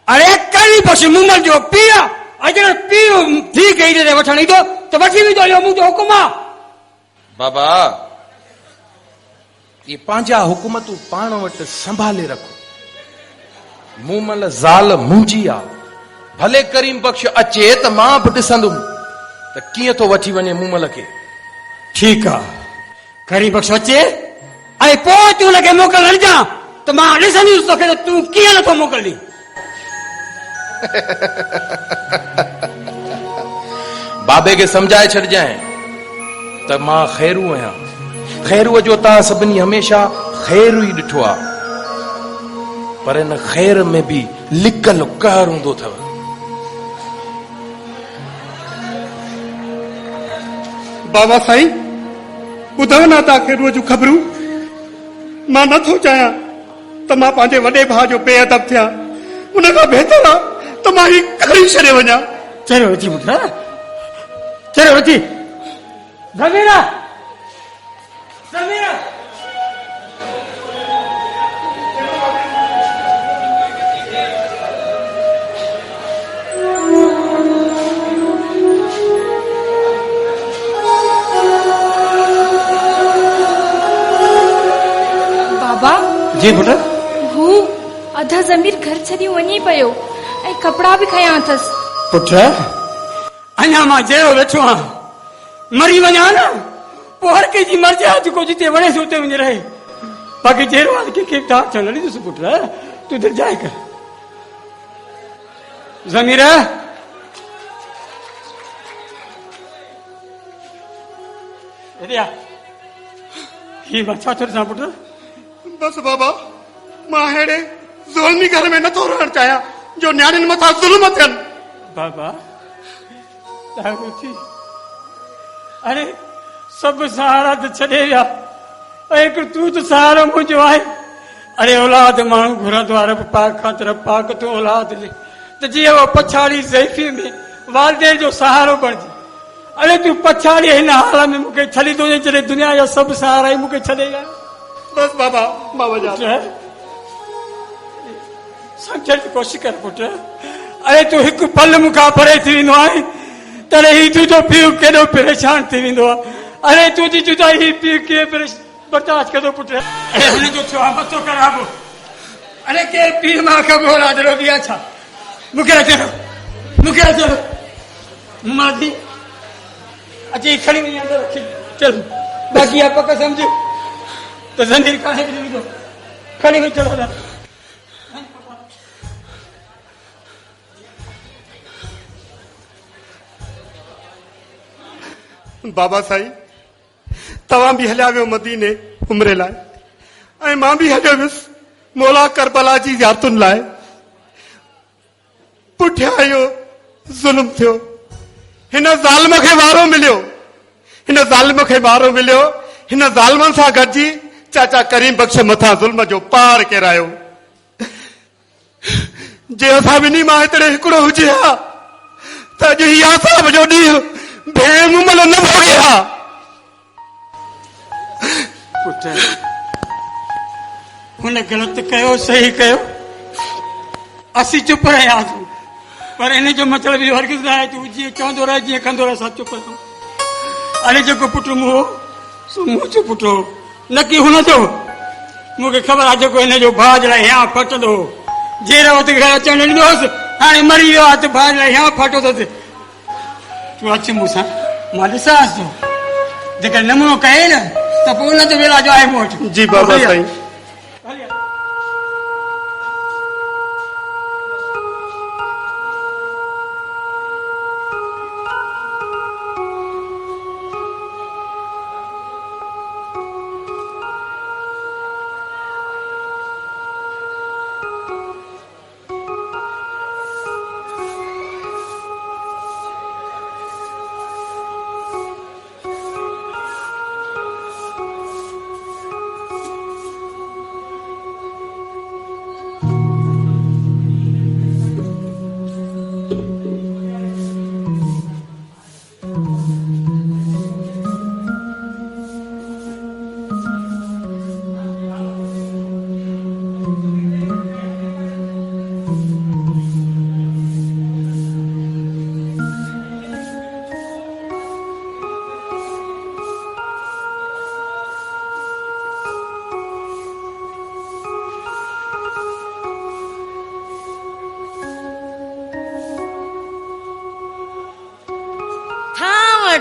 Speaker 3: अरे करी बस मूमल जो पीउ, अॼु पीउ थी गई रे वठण ईंदो त वठी वेंदो, इहो मुंहिंजो हुकुम आहे।
Speaker 2: बाबा ये पंहिंजा हुकूमतूं पाण वटि संभाले रखो। मूमल ज़ाल मुंहिंजी आहे, भले करीम बख़्श अचे त मां बि ॾिसंदुमि त कीअं थो वठी वञे मूमल खे।
Speaker 3: ठीकु आहे, करीम बख़्श अचे ऐं पोइ तूं हुनखे मोकल हणिजां त मां ॾिसंदुसि तोखे त तूं कीअं नथो मोकिलंदी।
Speaker 2: बाबे खे सम्झाए छॾिजांइ त मां ख़ैरू आहियां, ख़ैरूअ जो तव्हां सभिनी हमेशह ख़ैरु ई ॾिठो आहे, पर हिन ख़ैर में बि लिकल कहर हूंदो अथव।
Speaker 5: बाबा साईं ॿुधव न था ख़ैरूअ जूं ख़बरूं? मां नथो चाहियां त मां पंहिंजे वॾे भाउ जो बेअदब थिया, उन खां बहितर आहे त मां ही खणी छॾे वञा।
Speaker 3: चलो अची पुट, चलो अची। ज़मीरा ज़मीरा
Speaker 4: बाबा
Speaker 3: जी पुट।
Speaker 4: हू अधा ज़मीर घर छॾी वञी पियो ऐं कपिड़ा बि खयां अथसि।
Speaker 3: पुट अञा मां जहिड़ो वेठो आहियां, मरी वञा न पोइ हर कंहिंजी मर्ज़ी आहे, जेको जिते वणेसि उते वञी रहे। बाक़ी जहिड़ो आहे कंहिंखे ठाक थियण न ॾींदुसि। पुट तूं दिलि जाए कर। ज़मीर ही मां छा थो ॾिसां पुट?
Speaker 5: बस बाबा मां हेड़े ज़ुल्मी घर में नथो रहण चाहियां जो न्याणियुनि मथां ज़ुल्म थियनि।
Speaker 3: बाबा ॾाढो थी अरे सभु सहारा त छॾे विया हिकु तूं त सहारो मुंहिंजो आहे। अरे औलाद माण्हू घुरंदो आहे रब पाक खां तरफ़ पाक तूं औलाद ॾे त जीअं उहो पछाड़ी ज़ैफ़ी में वालदेन जो सहारो बणिजे। अरे तूं पछाड़ी हिन हाल में मूंखे छॾी थो जॾहिं दुनिया जा सभु सहारा ई मूंखे छॾे विया।
Speaker 5: बसि बाबा मां वञा थो।
Speaker 3: सम्झण जी कोशिशि कर पुट। अरे तूं हिकु पल मूंखां परे थी वेंदो आहे तॾहिं ही तुंहिंजो पीउ केॾो परेशान थी वेंदो आहे। अरे तुंहिंजी जुदाई पीउ कीअं बर्दाश्त कंदो पुट। अरे हुनजो थियो आहे मथो ख़राब। अरे के पीउ मां ख़बर औलादड़ो बि आहे छा? मूंखे अचो मादी अची खणी वञी अंदरि रखी चल बाक़ी आहे पक सम्झ त ज़ंजीर कान्हे खणी वञी चलो
Speaker 5: बाबा साईं तव्हां बि हलिया वियो मदीने उमिरे लाइ ऐं मां बि हलियो वियुसि मौला करबला जी ज़ियारतुनि लाइ। पुठियां इहो ज़ुल्म थियो। हिन ज़ालिम खे वारो मिलियो हिन ज़ालिमनि सां गॾिजी चाचा करीम बख़्श मथां ज़ुल्म जो पार केरायो। जे असां ॿिन्ही मां हिकिड़े हिकिड़ो हुजे हा त अॼु हीउ आसाब जो ॾींहुं बेमुमल न भोॻे हा।
Speaker 3: पुट हुन ग़लति कयो सही कयो असीं चुप रहियासीं पर इन जो मतिलबु इहो हरगिज़ न आहे तूं जीअं चवंदो रहे जीअं कंदो रहे असां चुप रहूं। अरे जेको पुट मूं हो सो मूं जो पुट हो न की हुन जो। मूंखे ख़बर आहे जेको हिन जो भाउ जे लाइ हियां फटंदो हो जेर वटि अचणु ॾींदो हुउसि हाणे मरी वियो आहे त भाउ जे लाइ हियां फटो अथसि। तूं अच मूंसां मां ॾिसांसि थो जेकर नमूनो कये न त पोइ उन ते वेला जो आहे मूं वटि।
Speaker 5: जी बाबा साईं।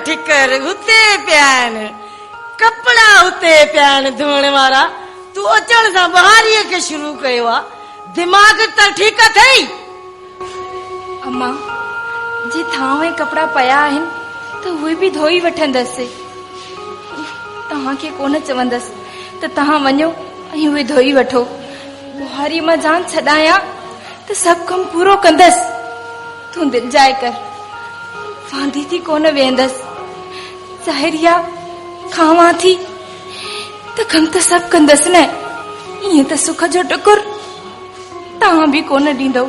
Speaker 1: ठिकर हुते पिया आहिनि कपिड़ा हुते पिया आहिनि धोइण वारा। तूं अचण सां बहारीअ खे शुरू कयो आहे दिमाग़ त ठीकु अथई।
Speaker 4: अम्मा जे थांव ऐं कपिड़ा पिया आहिनि त उहे बि धोई वठंदसि। तव्हांखे कोन चवंदसि त तव्हां वञो ऐं उहे धोई वठो। बुहारी मां जान छॾायां त सभु कमु पूरो कंदसि। तूं दिलि जाए कर वांदी थी कोन वेंदसि। ज़ाहिरिया खावां थी त कम त सभु कंदसि न। ईअं त सुख जो टुकुर तव्हां बि कोन ॾींदव।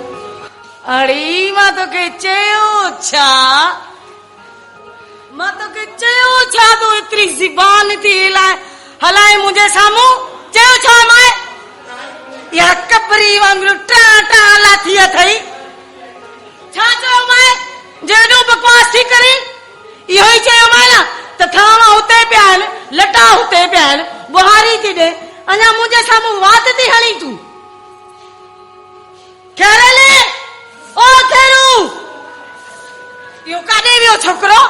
Speaker 1: अरे मां तोखे चयो छा तूं एतिरी ज़बान थी हलाए मुंहिंजे साम्हूं। चयो छा मां इहा कपरी वांगुरु टा टा लाथी अथई। छा चयो मां जेॾो बकवास थी करे इहो ई चयो मां न त थावा हुते पिया आहिनि लटा हुते पिया आहिनि बुहारी थी ॾे अञा मुंहिंजे साम्हूं वात थी हणी। तूं खेरले ओ खेरू इहो काॾे वियो छोकिरो?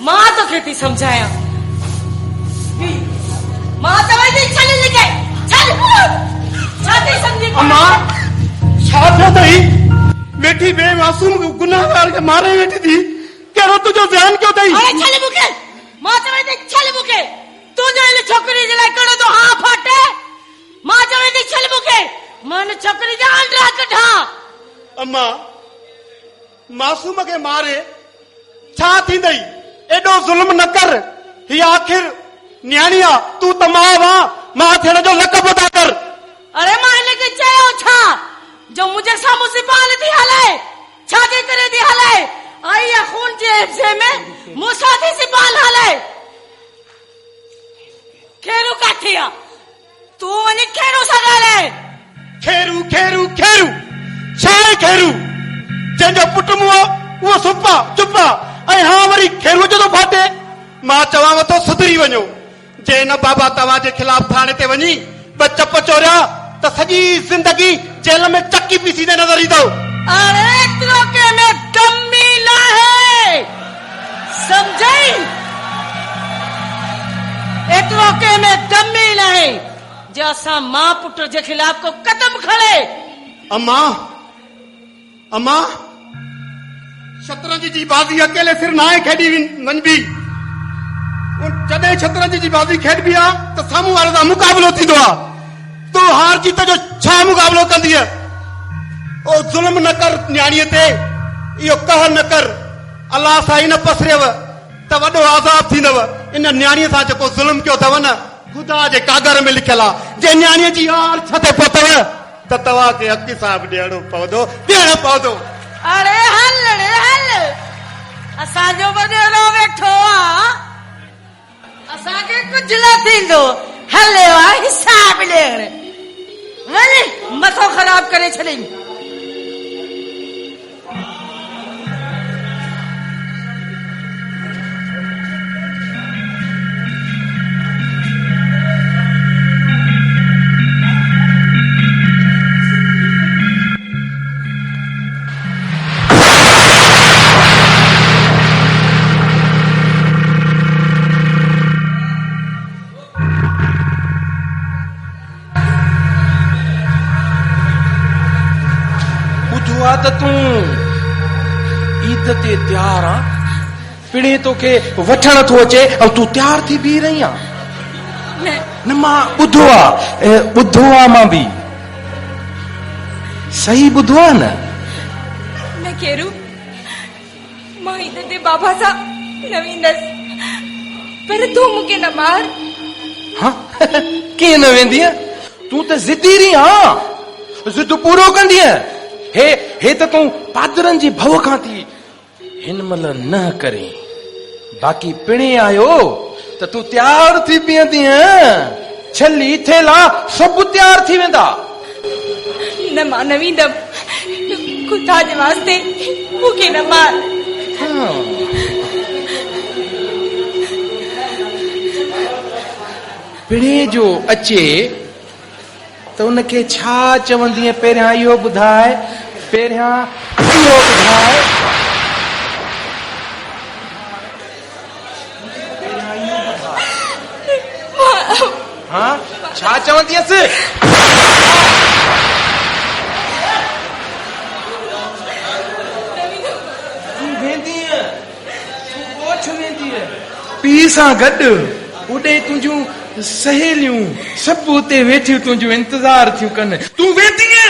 Speaker 1: मां तोखे थी सम्झायां। मां चवां थी छॾ लिखे छॾ छा थी सम्झी?
Speaker 5: अम्मा छा थियो अथई? वेठी बेमासूम गुनाहगार खे मारे वेठी थी। कहिड़ो तुंहिंजो ध्यानु कयो अथई?
Speaker 1: अरे छॾ मूंखे। मां चवां थी छॾ मूंखे। तुंहिंजो इन छोकिरी जे लाइ कहिड़ो तो हा फाटे मां चवे थी छल मूंखे मां इन छोकिरी जा अंडा कढां
Speaker 5: अम्मा मासूम खे मारे छा थींदई एॾो ज़ुल्म न कर ही आखिर न्याणी आ तूं त मां वा मां थियण जो लक़ब अदा कर
Speaker 1: अरे मां हिनखे चयो छा जो मुंहिंजे साम्हूं सिपाल थी हलाए छाजे करे थी हलाए आई आहे खून जे हिस्से में मूंसां थी सिपाल हलाए खेरू काथे आहे तूं वञी खेरू सां ॻाल्हाए
Speaker 5: खेरू खेरू खेरू छा आहे खेरू जंहिंजो पुटु मुंहुं उहो सुपा चुपा ऐं हा वरी खेरू जो थो फाटे मां चवांव थो सुधरी वञो जे न बाबा तव्हांजे खिलाफ़ थाणे ते वञी ॿ चप चोरिया त सॼी ज़िंदगी जेल में चकी पीसींदे नज़र ईंदो
Speaker 1: अरे एतिरो के में कमी न है समझई एतिरो के में कमी न है जो असां मां पुट जे खिलाफ़ को कदम खणे
Speaker 5: अम्मा अम्मा शतरंज जी बाज़ी अकेले सिर नाहे खेॾी वञबी जॾहिं शतरंज जी बाज़ी खेॾबी आहे त साम्हूं वारे सां मुक़ाबिलो थींदो आहे तूं हार जीत जो छा मुक़ाबिलो कंदीअ ओ ज़ुल्म न कर न्याणीअ ते इहो कहर न कर अलाह सां ई न पसरियव त वॾो आज़ाब थींदव इन न्याणीअ सां जेको ज़ुल्म कयो अथव न ख़ुदा जे कागर में लिखियल आहे जे न्याणीअ जी हार छते पहुतव त तव्हांखे हक़ हिसाब ॾियणो पवंदो
Speaker 1: अरे हल असांजो वॾेरो वेठो आहे असांखे कुझु न थींदो हले आहे हिसाब ॾियण वञी मथो ख़राब करे छॾई
Speaker 2: त तूं ईद ते तयार आ पिणे तोखे वठण थो अचे ऐं तूं तयार थी बीह रही आहे न मां ॿुधो आहे मां बि सही ॿुधो आहे
Speaker 4: न केरू मां ईद ते बाबा सां न वेंदसि पर तूं मूंखे न मार
Speaker 2: हाँ कीअं न वेंदीअ तूं त ज़िदी रही आं ज़िद पूरो कंदीअ हे त तूं पादरनि जी भव खां थी हिन महिल न करे बाक़ी पिणे आयो त तूं तयार थी बीहंदीअ छली थेला सभु तयार थी वेंदा
Speaker 4: न मां न वेंदमि ख़ुदा जे वास्ते मूंखे न मार
Speaker 2: पिणे जो अचे त उनखे छा चवंदीअ पहिरियां इहो ॿुधाए पहिरियां इहो ॿुधाए हाँ छा चवंदीअसि तूं वेंदीअ तूं कोछ वेंदीअ पीउ सां गॾु उॾे तुंहिंजूं सहेलियूं सभु उते वेठियूं तुंहिंजो इंतज़ार थियूं कनि तूं वेंदीअ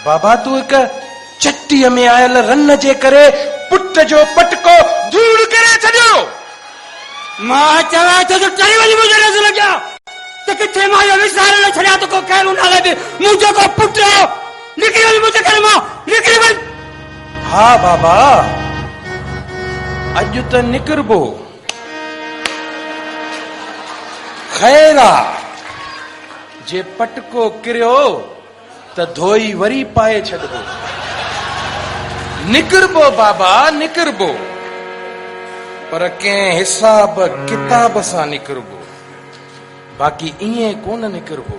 Speaker 2: बाबा तूं हिकु चटीअ में आयल रन जे करे पुट जो पटको धूड़ करे छॾियो
Speaker 3: मां चवां थो त टरी वञी मुंहिंजे नज़र लॻिया त किथे मां इहो विसारे न छॾिया त को ख़ैर नाले ते मुंहिंजो को पुटु निकिरी वञी मुंहिंजे घर मां निकिरी वञ
Speaker 2: हा बाबा अॼु त निकिरबो ख़ैर आहे जे पटको किरियो त धोई वरी पाए छॾिबो निकिरबो बाबा निकिरबो, पर कंहिं हिसाब किताब सां निकिरबो, बाक़ी ईअं कोन निकिरबो।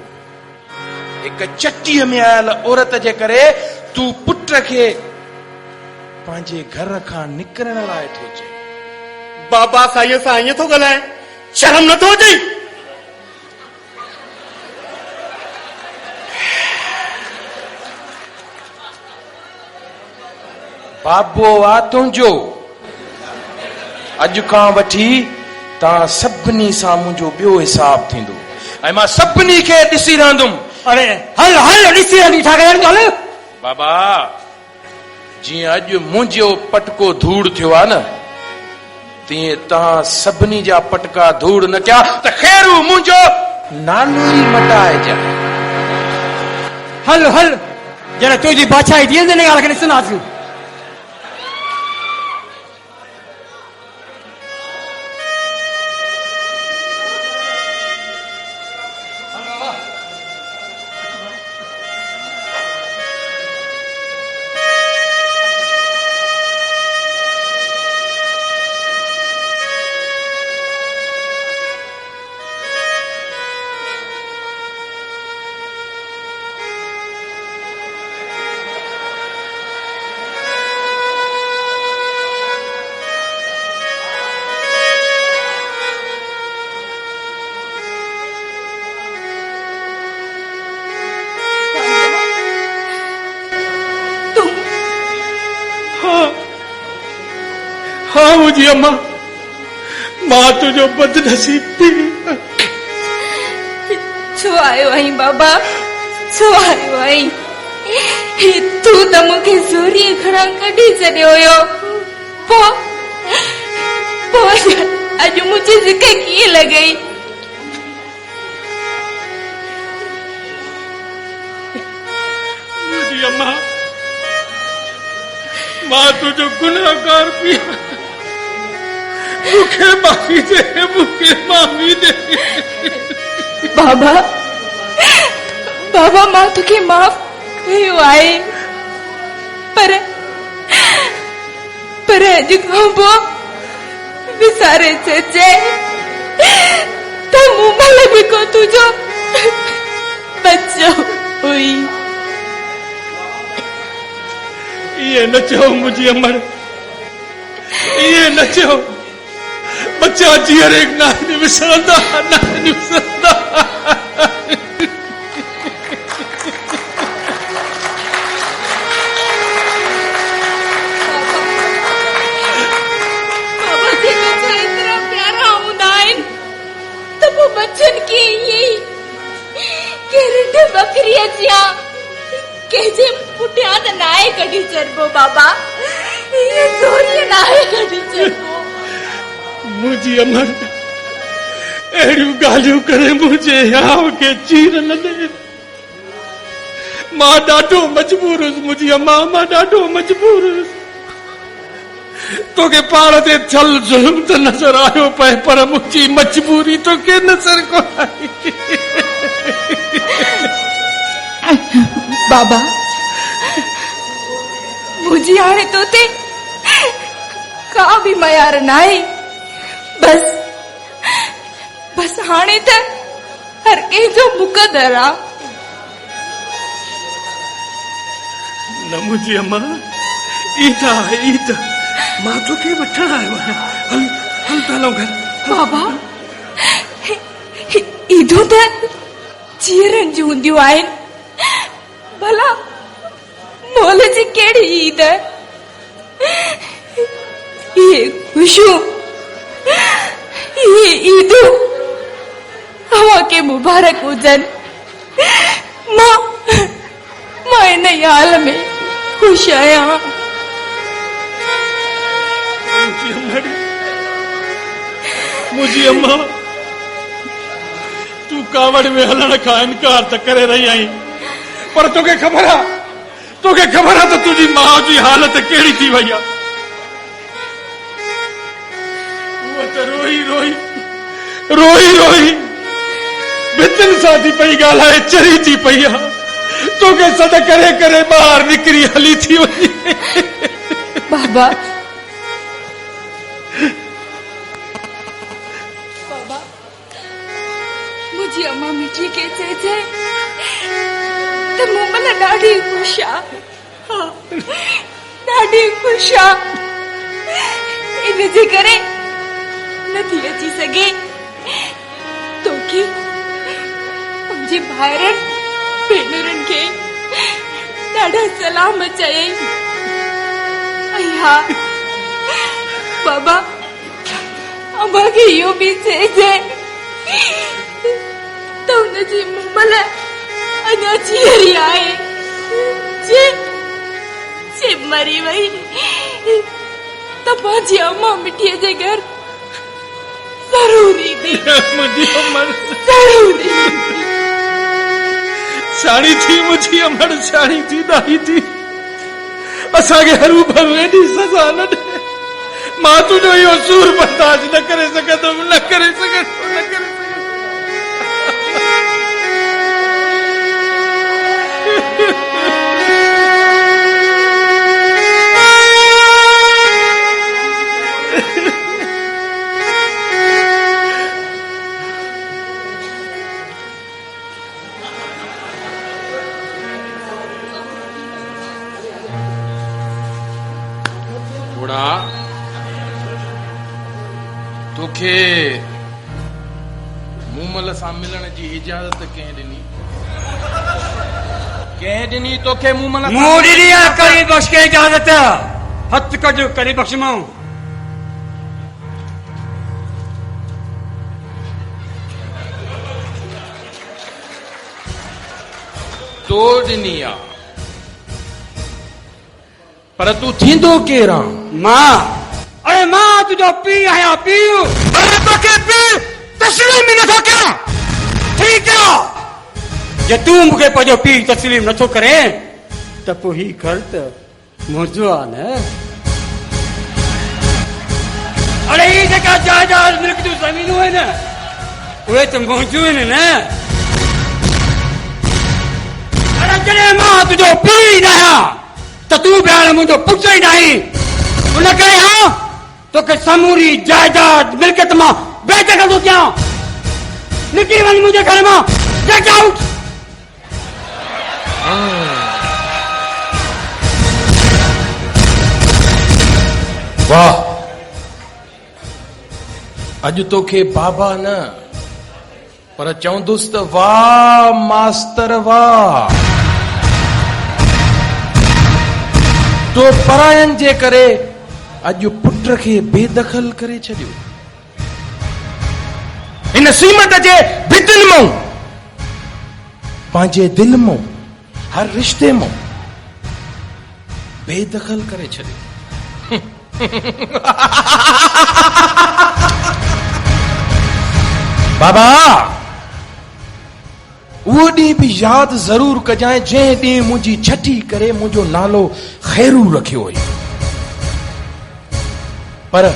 Speaker 2: हिक चटीअ में आयल औरत जे करे तूं पुट खे पंहिंजे घर खां निकिरण लाइ थो चए।
Speaker 5: बाबा साईं सां ईअं थो ॻाल्हाए, शर्म नथो अचे?
Speaker 2: बाबो आ तुंहिंजो, अॼु खां वठी तव्हां सभिनी सां मुंहिंजो ॿियो हिसाब थींदो ऐं मां सभिनी खे ॾिसी रहंदुमि।
Speaker 3: अरे हल हल ॾिसी हली छा करण ॻाल्हि।
Speaker 2: बाबा जीअं अॼु मुंहिंजो पटको धूड़ थियो आहे न, तीअं तव्हां सभिनी जा पटका धूड़ न कया त ख़ैरू मुंहिंजो नालो ई मटाइजां।
Speaker 3: हल हल जरा तुझी बादशाही थी वेंदे ॻाल्हि खे ॾिसंदासीं।
Speaker 5: हाँ मुझी अम्मा, मां तुझो बदनसीब थी।
Speaker 4: छो आयो आई बाबा, छो आयो आई? तू त मूंखे सूरीअ खणा कढी छॾियो हुयो, पोइ अॼु मुंहिंजी ज़िक कीअं लॻई?
Speaker 5: मुझी अम्मा, मां तुझो गुनाहगार पी, मुखे माफ़ी दे, मुखे माफ़ी दे।
Speaker 4: बाबा बाबा मां तोखे माफ़ कयो आहे, पर अॼु खां पोइ विसारे छॾिजे त मूं महिल बि को तुंहिंजो बच्चो हुई।
Speaker 5: ये न चओ मुझी अमर, ये न चओ, बच्चा जीअर एक ना विसरंदा, ना विसरंदा।
Speaker 4: बाबा के बच्चा इतना प्यारा हूंदा आहिनि त पोइ बच्चनि खे ईअं के रिढ बकरीअ जिया कंहिंजे पुठियां त नाहे कढी छॾिबो। बाबा इहे चोरीअ नाहे कढी छॾिबो।
Speaker 5: मुझी अमर अहिड़ियूं ॻाल्हियूं करे मुंहिंजे याव खे चीर न ॾे। मां ॾाढो मजबूर हुयुसि मुंहिंजी अम्मा, मां ॾाढो मजबूर हुयुसि। तोखे पाण ते थियल ज़ुल्म त नज़र आयो पए, पर मुंहिंजी मजबूरी तोखे नज़र कोन आई।
Speaker 4: बाबा मुंहिंजी हाणे तो ते का बि मयार नाहे, बस हाणे त हर कंहिंजो मुक़दर आ।
Speaker 5: न मुंहिंजी अम्मा, ईद आहे ईद, मां तोखे वठण आयो आहियां। हल हल हलूं घर।
Speaker 4: बाबा ईदूं त चीरनि जूं हूंदियूं आहिनि, भला मोल जी कहिड़ी ईद? ये खुशियूं, ये ईदूं हवा के मुबारक हुजनि। मां इन हाल में खुश आहियां।
Speaker 5: मुंहिंजी अम्मा, तूं कावड़ में हलण खां इनकार त करे रही आहीं, पर तोखे ख़बर आहे त तुंहिंजी माउ जी हालत कहिड़ी थी वई आहे। उहा त रोई रोई भितनि सां थी पई ॻाल्हाए, चरी थी पई आहे। तोखे सॾ करे ॿाहिरि निकिरी हली थी वञे।
Speaker 4: बाबा बाबा मुझी अम्मा मिठी के चए त मूं मन ॾाढी ख़ुशि आहे हाँ ॾाढी ख़ुशि आहे इनजे करे नथी अची सघे तोखे मुंहिंजे भाइरनि भेनरुनि खे ॾाढा सलाम चयई ऐं हा बाबा अम्मा खे इहो बि चइजे त हुनजी मुमल अञा जीअरी आहे जे मरी वई त पंहिंजी अम्मा मिठीअ जे घर ज़रूर ईंदी
Speaker 2: मुंहिंजी अमर
Speaker 4: ज़रूर
Speaker 2: साड़ी थी मुंहिंजी अमर साड़ी थी ॾाढी थी असांखे हरू भरू एॾी सज़ा न ॾे मां तुंहिंजो इहो सूर बर्दाश्त न करे सघंदुमि न करे सघंदुमि तोखे मूमल सां मिलण जी इजाज़त कंहिं ॾिनी तोखे मूमल
Speaker 3: मूं ॾिनी आहे करी बख़्श खे इजाज़त हथ कढ करी बख़्श मां
Speaker 2: तो ॾिनी आहे पर तूं थींदो केरु आहे
Speaker 3: मां अरे मां तुंहिंजो पीउ आहियां पीउ अरे तोखे पीउ तस्लीम ई नथो कयां ठीकु आहे जे तूं मूंखे पंहिंजो पीउ तस्लीम नथो करे त पोइ ही घर त मुंहिंजो आहे न अरे ही जेका जायदाद मिल्कियूं ज़मीनूं आहिनि उहे त मुंहिंजियूं आहिनि न अरे जॾहिं मां तुंहिंजो पीउ ई न आहियां त तूं बि हाणे मुंहिंजो पुटु ई न आहीं उन करे हा तोखे समूरी जायदाद मिल्कियत मां बेदखल थो कयां निकिरी वञ मुंहिंजे घर मां गेट आउट
Speaker 2: वाह अॼु तोखे बाबा न पर चवंदुसि त वाह मास्तर वाह तो परायनि जे करे अॼु पुट खे बेदखल करे छॾियो हिन सीमत जे भितिन मां पंहिंजे दिलि मां हर रिश्ते मां बेदखल करे छॾियो बाबा उहो ॾींहुं बि यादि ज़रूर कजांइ जंहिं ॾींहुं मुंहिंजी छठी करे मुंहिंजो नालो ख़ैरू रखियो हुई पर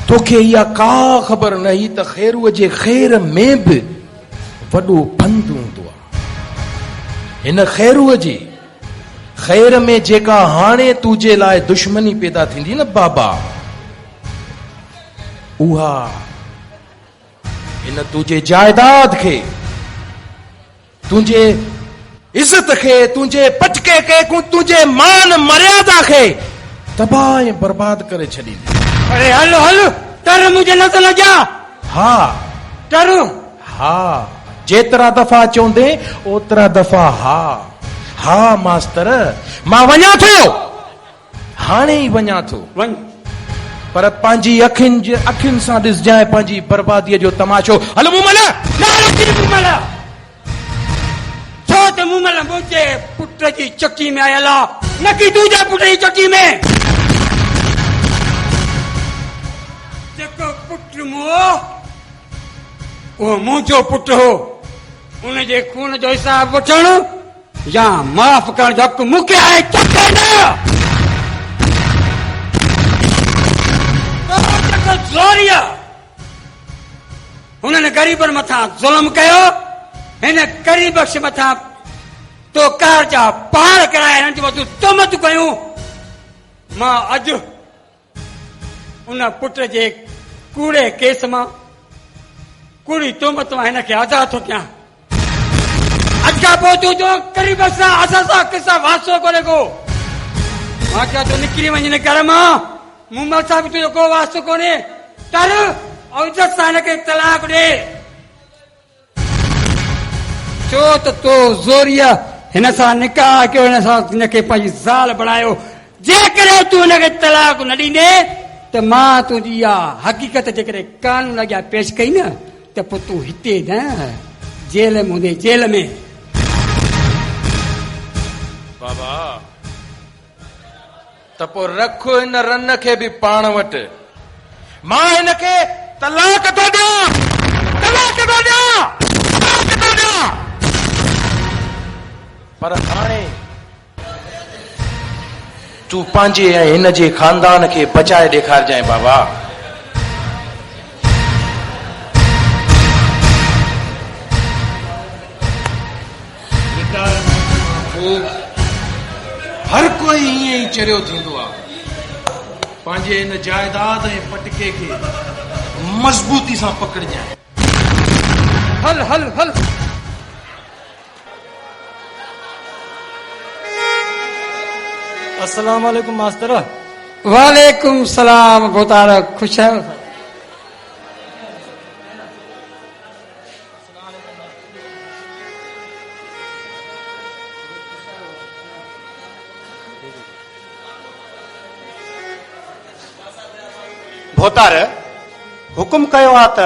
Speaker 2: तोखे इहा का ख़बर न हुई त ख़ैरूअ जे ख़ैर में बि वॾो फंद हूंदो आहे हिन ख़ैरूअ जी ख़ैर में जेका हाणे तुंहिंजे लाइ दुश्मनी पैदा थींदी न बाबा उहा हिन तुंहिंजे जायदाद खे तुंहिंजे इज़त खे तुंहिंजे पटके खे तुंहिंजे मान मर्यादा खे तबाह ऐं बर्बाद करे छॾींदी
Speaker 3: अरे हलो हलो तर मुझे नजर लॻिया
Speaker 2: हा
Speaker 3: तर
Speaker 2: हा जेतिरा दफ़ा चवंदे ओतिरा दफ़ा हा हा मास्तर मां वञा थो हाणे ई वञा थो
Speaker 3: वञ
Speaker 2: पर पंहिंजी अखियुनि सां ॾिसजांइ पंहिंजी बर्बादीअ जो तमाशो हलो मूं महिल
Speaker 3: छो त मूं महिल मुंहिंजे पुट जी चकी में आयल आहे न की तुंहिंजे पुट जी चकी में जेको पुट मूं उहो मुंहिंजो पुट हो उनजे खून जो हिसाब वठणु या माफ़ करण जो हक़ मूंखे आहे तोखे न हुननि ग़रीबनि मथां ज़ुल्म कयो हिन ग़रीब बख़्श मथां तो कार जा पहाड़ कराए हिननि जे मथां तोहमत कयूं मां अॼु उन पुट जे कूड़े केस मां कूड़ी तोमत मां हिनखे आज़ादु थो कयां। अॼु खां पोइ तूं जो क़रीब सां असां सां किसा वास्तो कोन्हे को। मां चवां थो निकिरी वञ हिन घर मां, मूं मां सां बि तुंहिंजो को वास्तो कोन्हे। तर ऐं इज़त सां हिनखे तलाक ॾे, छो त तो ज़ोरीअ हिन सां निकाह कयो, हिन सां हिनखे पंहिंजी ज़ाल बणायो। जेकॾहिं तूं हिनखे तलाक न ॾींदे त मां तुंहिंजी इहा हक़ीक़त जेकॾहिं कानून अॻियां पेश कई न त पोइ तूं हिते न जेल में हूंदे, जेल में।
Speaker 2: बाबा त पोइ रख हिन रन खे बि पाण वटि, मां हिनखे तलाक थो ॾियां, तलाक थो ॾियां, तलाक थो ॾियां। पर हाणे तूं पंहिंजे ऐं हिन जे खानदान खे बचाए ॾेखारजांइ बाबा। हर कोई ईअं ई चरियो थींदो आहे, पंहिंजे हिन जायदाद ऐं पटके खे मज़बूती सां पकड़जांइ।
Speaker 3: हल हल हल।
Speaker 6: अस्सलाम वालेकुम मास्तर।
Speaker 3: वालेकुम सलाम भोतार, खुश आहियो?
Speaker 5: भोतार हुकुम कयो आहे त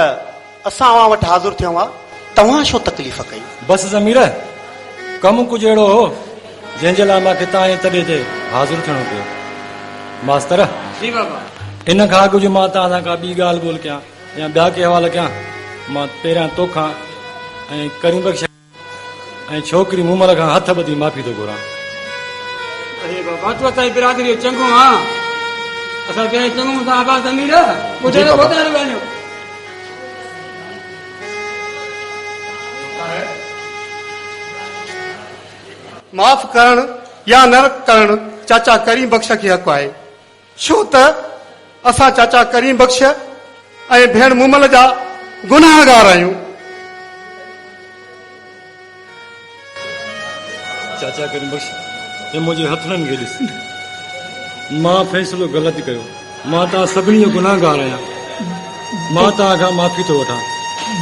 Speaker 5: असां अवां वटि हाज़ुर थियूं आहे, तव्हां छो तकलीफ़ कई?
Speaker 6: बस ज़मीर कमु कुझु अहिड़ो हो जंहिंजे लाइ मूंखे तव्हां तॾहिं ते हाज़ुर थियणो पियो। मास्तर
Speaker 3: जी बाबा,
Speaker 6: इन खां अॻु जो मां तव्हां सां का ॿी ॻाल्हि ॿोल कयां या ॿिया के हवाले कयां, मां पहिरियां तोखां ऐं करीम बख़्श ऐं छोकिरी मूमल खां हथ ॿधी माफ़ी थो घुरां।
Speaker 3: अरे बाबा तूं असांजी बिरादरी जो चङो आहे, असां पहिरीं चङो सां आबाद ज़मीर ॿुधे
Speaker 5: जी बाबा।
Speaker 3: ॿुधायो वञो।
Speaker 5: माफ़ करण या न करण चाचा करीम बख़्श खे हक़ आहे, छो त असां चाचा करीम बख़्श ऐं भेण मूमल जा गुनाहगार आहियूं।
Speaker 6: चाचा करीम बख़्श हे मुंहिंजे हथड़नि खे ॾिस, मां फ़ैसिलो ग़लति कयो, मां तव्हां सभिनी जो गुनाहगार आहियां, मां तव्हां खां माफ़ी थो वठां।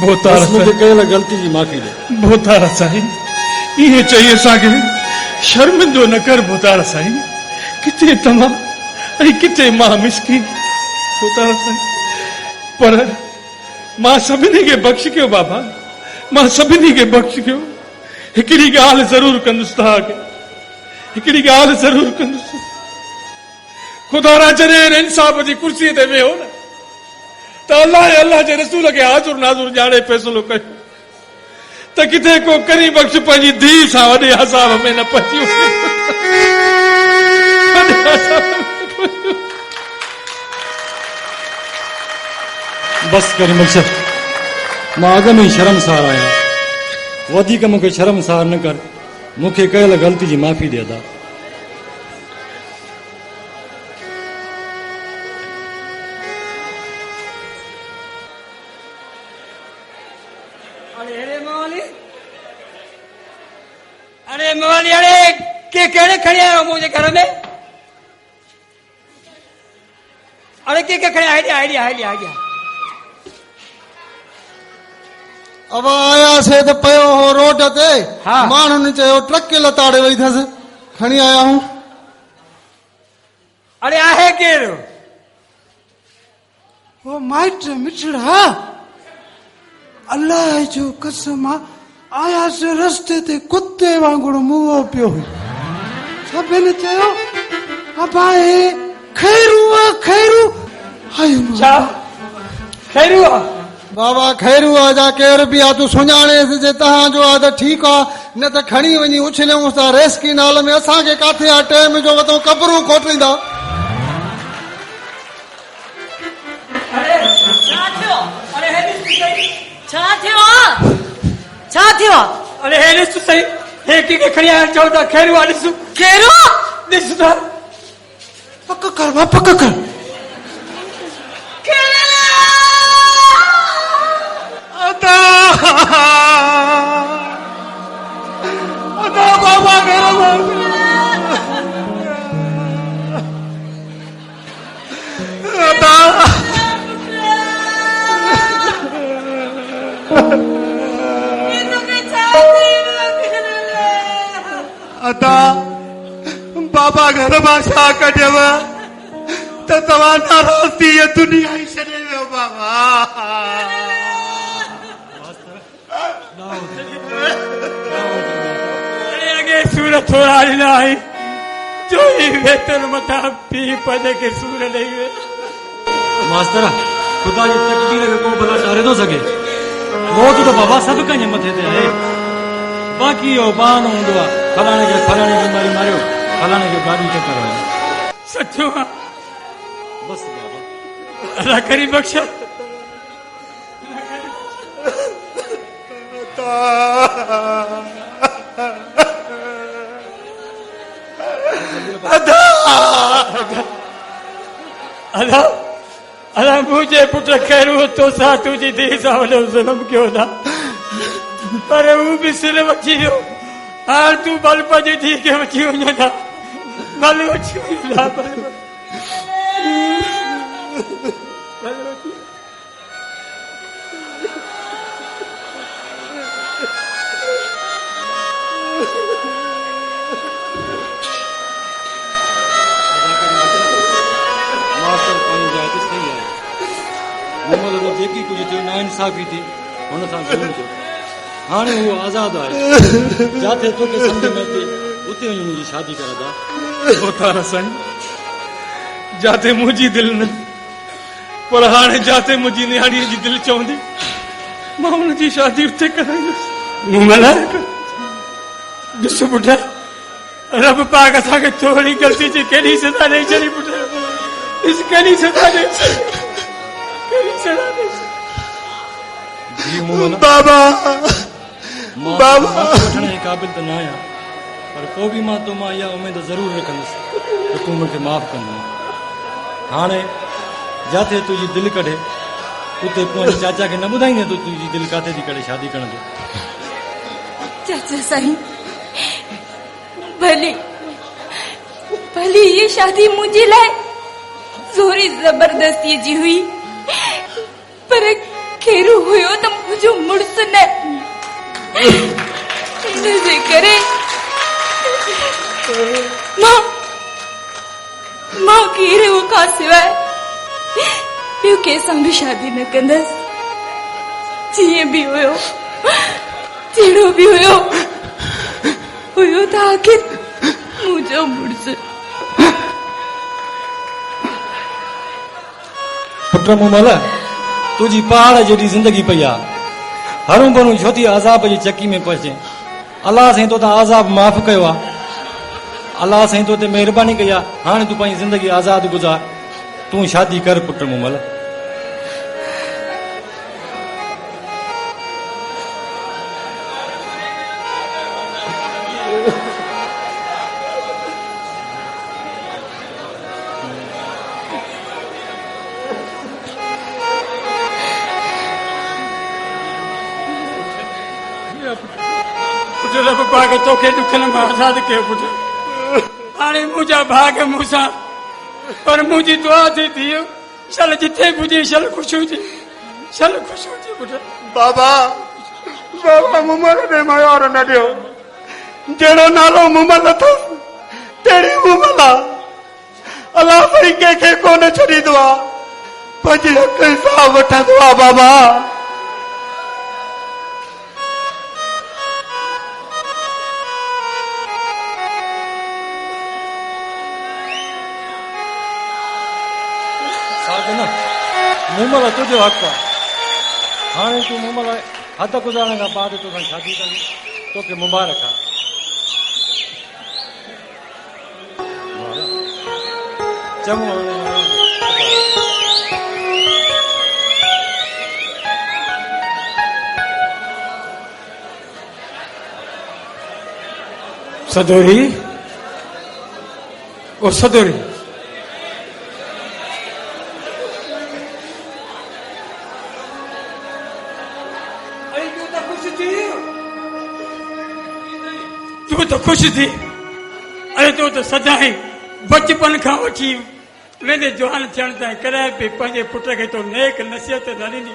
Speaker 6: बस मुंहिंजे कयल ग़लती जी माफ़ी ॾे।
Speaker 9: भोतार साईं इहे चई असांखे शर्मिंदो न कर। भोतार साईं किथे तव्हां ऐं किथे मां मिसकीन। भोतार साईं पर मां सभिनी खे बख़्श कयो बाबा, मां सभिनी खे बख़्श कयो। हिकिड़ी ॻाल्हि ज़रूरु कंदुसि तव्हांखे, हिकिड़ी ॻाल्हि ज़रूरु कंदुसि। ख़ुदा ना जॾहिं इंसाफ़ जी कुर्सीअ ते वेहो न त अलाह ऐं अलाह जे रसूल खे हाज़ुर नाज़ुर ॼाणे फ़ैसिलो कयो त किथे को करीम बख़्श पंहिंजी धीउ सां वॾे अज़ाब में न पइजी वञे।
Speaker 6: बस करीम बख़्श मां अॻ में ई शर्मसार आहियां, वधीक मूंखे शर्मसार न कर, मूंखे कयल ग़लती जी माफ़ी ॾे अदा।
Speaker 3: अरे मवाली, अरे के कहिड़े खणी आयो मुंहिंजे घर में? अरे के खणी आइडिया आइडिया आइडिया आइडिया।
Speaker 7: अब आयासीं त पियो हो रोड ते,
Speaker 3: हा।
Speaker 7: माण्हुनि चयो ट्रक लताड़े वई अथसि, खणी आया हूं।
Speaker 3: अरे आहे केरु?
Speaker 8: ओ माइट मिठड़ा, अल्लाह जो कसम आया से रस्ते ते कुत्ते वांगुरु मुंहुं पियो हुई। सभिनी चयो अबाए खैरू आहे खैरू।
Speaker 3: छा खैरू आहे?
Speaker 7: बाबा खैरू आहे जा केर बि आहे, तूं सुञाणेसि जे तव्हांजो आहे त ठीकु आहे, न त खणी वञी उछलियूंसि था रेस्की नाल में। असांखे काथे आहे टाइम जो वतो कबरूं खोटींदा।
Speaker 1: छा थियो?
Speaker 3: अरे हे ॾिस सही, हे के खणी आया चओ था खैरू आहे। ॾिस
Speaker 1: केरो
Speaker 3: ॾिस था
Speaker 8: पक कर मां पक कर अदा अदा बाबा घर अदा अदा बाबा घर मां छा कढियव त तव्हां नाराज़ थी इहा दुनिया ई छॾे वियो बाबा
Speaker 3: अॻे सूर थोरा ॾिना आई चोरी वेतन मथां पी पद खे सूर ॾेई वे
Speaker 6: मास्तर ख़ुदा जी तकदीर खे को भला टारे थो सघे मौत त बाबा सभु कंहिंजे मथे ते आहे बाक़ी इहो बहानो हूंदो आहे फलाणे खे फलाणी बीमारी मारियो फलाणे खे गाॾी टकर आयो
Speaker 3: सचो आहे
Speaker 6: बस बाबा
Speaker 3: अल्लाह करी बख्श अल्लाह मुंहिंजे पुट खैरू तोसां तुंहिंजी धीउ सां वॾो ज़ुल्म कयो था पर हू बि सिर वठी वियो हाणे तूं बल पंहिंजी धीउ खे वठी वञे था बल वठी वञे था
Speaker 6: जेकी कुझु थियो नाइंसाफ़ी थी हुन सां ज़रूरु थियो हाणे उहो आज़ादु आहे जिथे तोखे सम्झ में अचे उते वञी मुंहिंजी शादी करां
Speaker 9: होतार साईं जाते मुंहिंजी दिलि न पर हाणे जाते मुंहिंजी निहाणीअ जी दिलि चवंदी मां हुनजी शादी उते कराईंदुसि
Speaker 3: ॾिस पुट रब पाक असांखे थोरी ग़लती जी केॾी सज़ा ॾेई छॾी पुट ॾिस केॾी सज़ा ॾेई छॾी
Speaker 8: बाबा बाबा
Speaker 6: वठण जे क़ाबिल त न आहियां पर पोइ बि मां तो मां इहा उमेद ज़रूरु रखंदुसि त तूं मूंखे माफ़ कंदो हाणे जिथे तुंहिंजी दिलि कढे उते पंहिंजे चाचा खे न ॿुधाईंदे तूं तुंहिंजी दिलि किथे थी करे शादी करण जो
Speaker 4: चाचा साईं भली भली ये शादी मुंहिंजे लाइ ज़ोरी ज़बरदस्तीअ जी हुई पर खेरू हुयो त मुंहिंजो मुड़ुस न इनजे करे मां खेरू खां सवाइ ॿियो कंहिंसां बि शादी न कंदसि जीअं बि हुयो जहिड़ो बि हुयो त आख़िर मुंहिंजो मुड़ुस
Speaker 6: पुट मूमल तुंहिंजी पहाड़ जहिड़ी ज़िंदगी पई आहे हरू भरू छो थी अज़ाब जी चकी में पहुचे अलाह साईं तो आज़ाब माफ़ कयो आहे अलाह साईं तो महिरबानी कई आहे हाणे तूं पंहिंजी ज़िंदगी आज़ाद गुज़ार तूं शादी कर पुट मूमल
Speaker 3: रब पाक तोखे दुखन मां आज़ाद कयो पुट हाणे मुंहिंजा भाग मूंसां पर मुंहिंजी दुआ थी थियो चल जिथे पुॼी चल ख़ुशि हुजे पुट
Speaker 8: बाबा बाबा मुमल ने मयार न ॾियो जहिड़ो नालो मुमल अथसि तहिड़ी मुमल आहे अलाह भई कंहिंखे कोन छॾींदो आहे पंहिंजे हक़ सां वठंदो आहे बाबा
Speaker 6: मूमल तुंहिंजो हक़ आहे हाणे तूं मूमल हद गुज़ारण खां बाद तोसां शादी कंदी तोखे मुबारक आहे चङो
Speaker 3: सदोरी ओ सदोरी अरे तू तो खुश थी, तू तो खुश थी। अरे तू तो सदाई बचपन खां वठी वेंदे जवान थियण ताईं कराए पई पंहिंजे पुट खे तो नेक नसीहत न ॾिनी।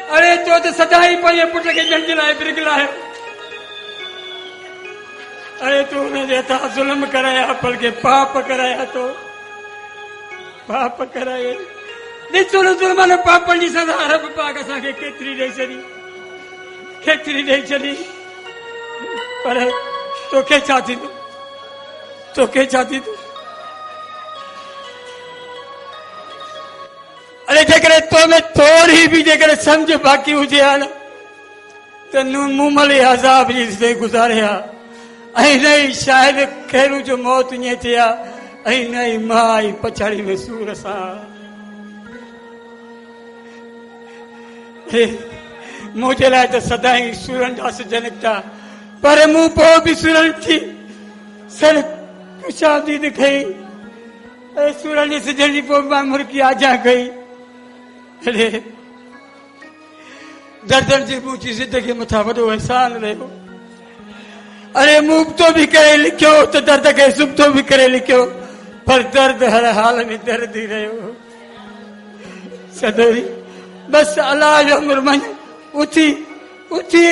Speaker 3: अरे तो त सदाई पंहिंजे पुट खे ॼण जे लाइ बिरगलायो। अरे तू हुनजे हथां ज़ुल्म कराया, बल्कि पाप कराया, तो पाप कराए। ॾिस हुन ज़ुल्मनि पापनि जी सज़ा रब पाक असांखे केतिरी ॾेई छॾी, केतिरी ॾेई छॾी। पर तोखे छा थींदो, तोखे छा थींदो? अरे जेकॾहिं तो में थोरी बि जेकॾहिं सम्झ बाक़ी हुजे हा न त मुमले अज़ाब जी ज़िंदगी गुज़ारे हा। ऐं न ई शायदि खैरू जो मौत ईअं थिए हा, ऐं न ई मां आई पछाड़ी में सूर सां। मुंहिंजे लाइ त सदाई सूरनि जा सिज निकिता, पर मूं पोइ बि सूरनि थी सर कुशादीद कई। ऐं सूरनि जे सिजनि जी पोइ मां मुर्गी आजा कई। अरे दर्दनि जी मुंहिंजी ज़िंदगी मथां वॾो एहसान रहियो। अरे मुफ़्तो भी करे लिखियो तो दर्द के सुबतो भी करे लिखियो, पर दर्द हर हाल में दर्द ही रहो। सदोरी बस अल्लाह जो उम्र मन उठी उठी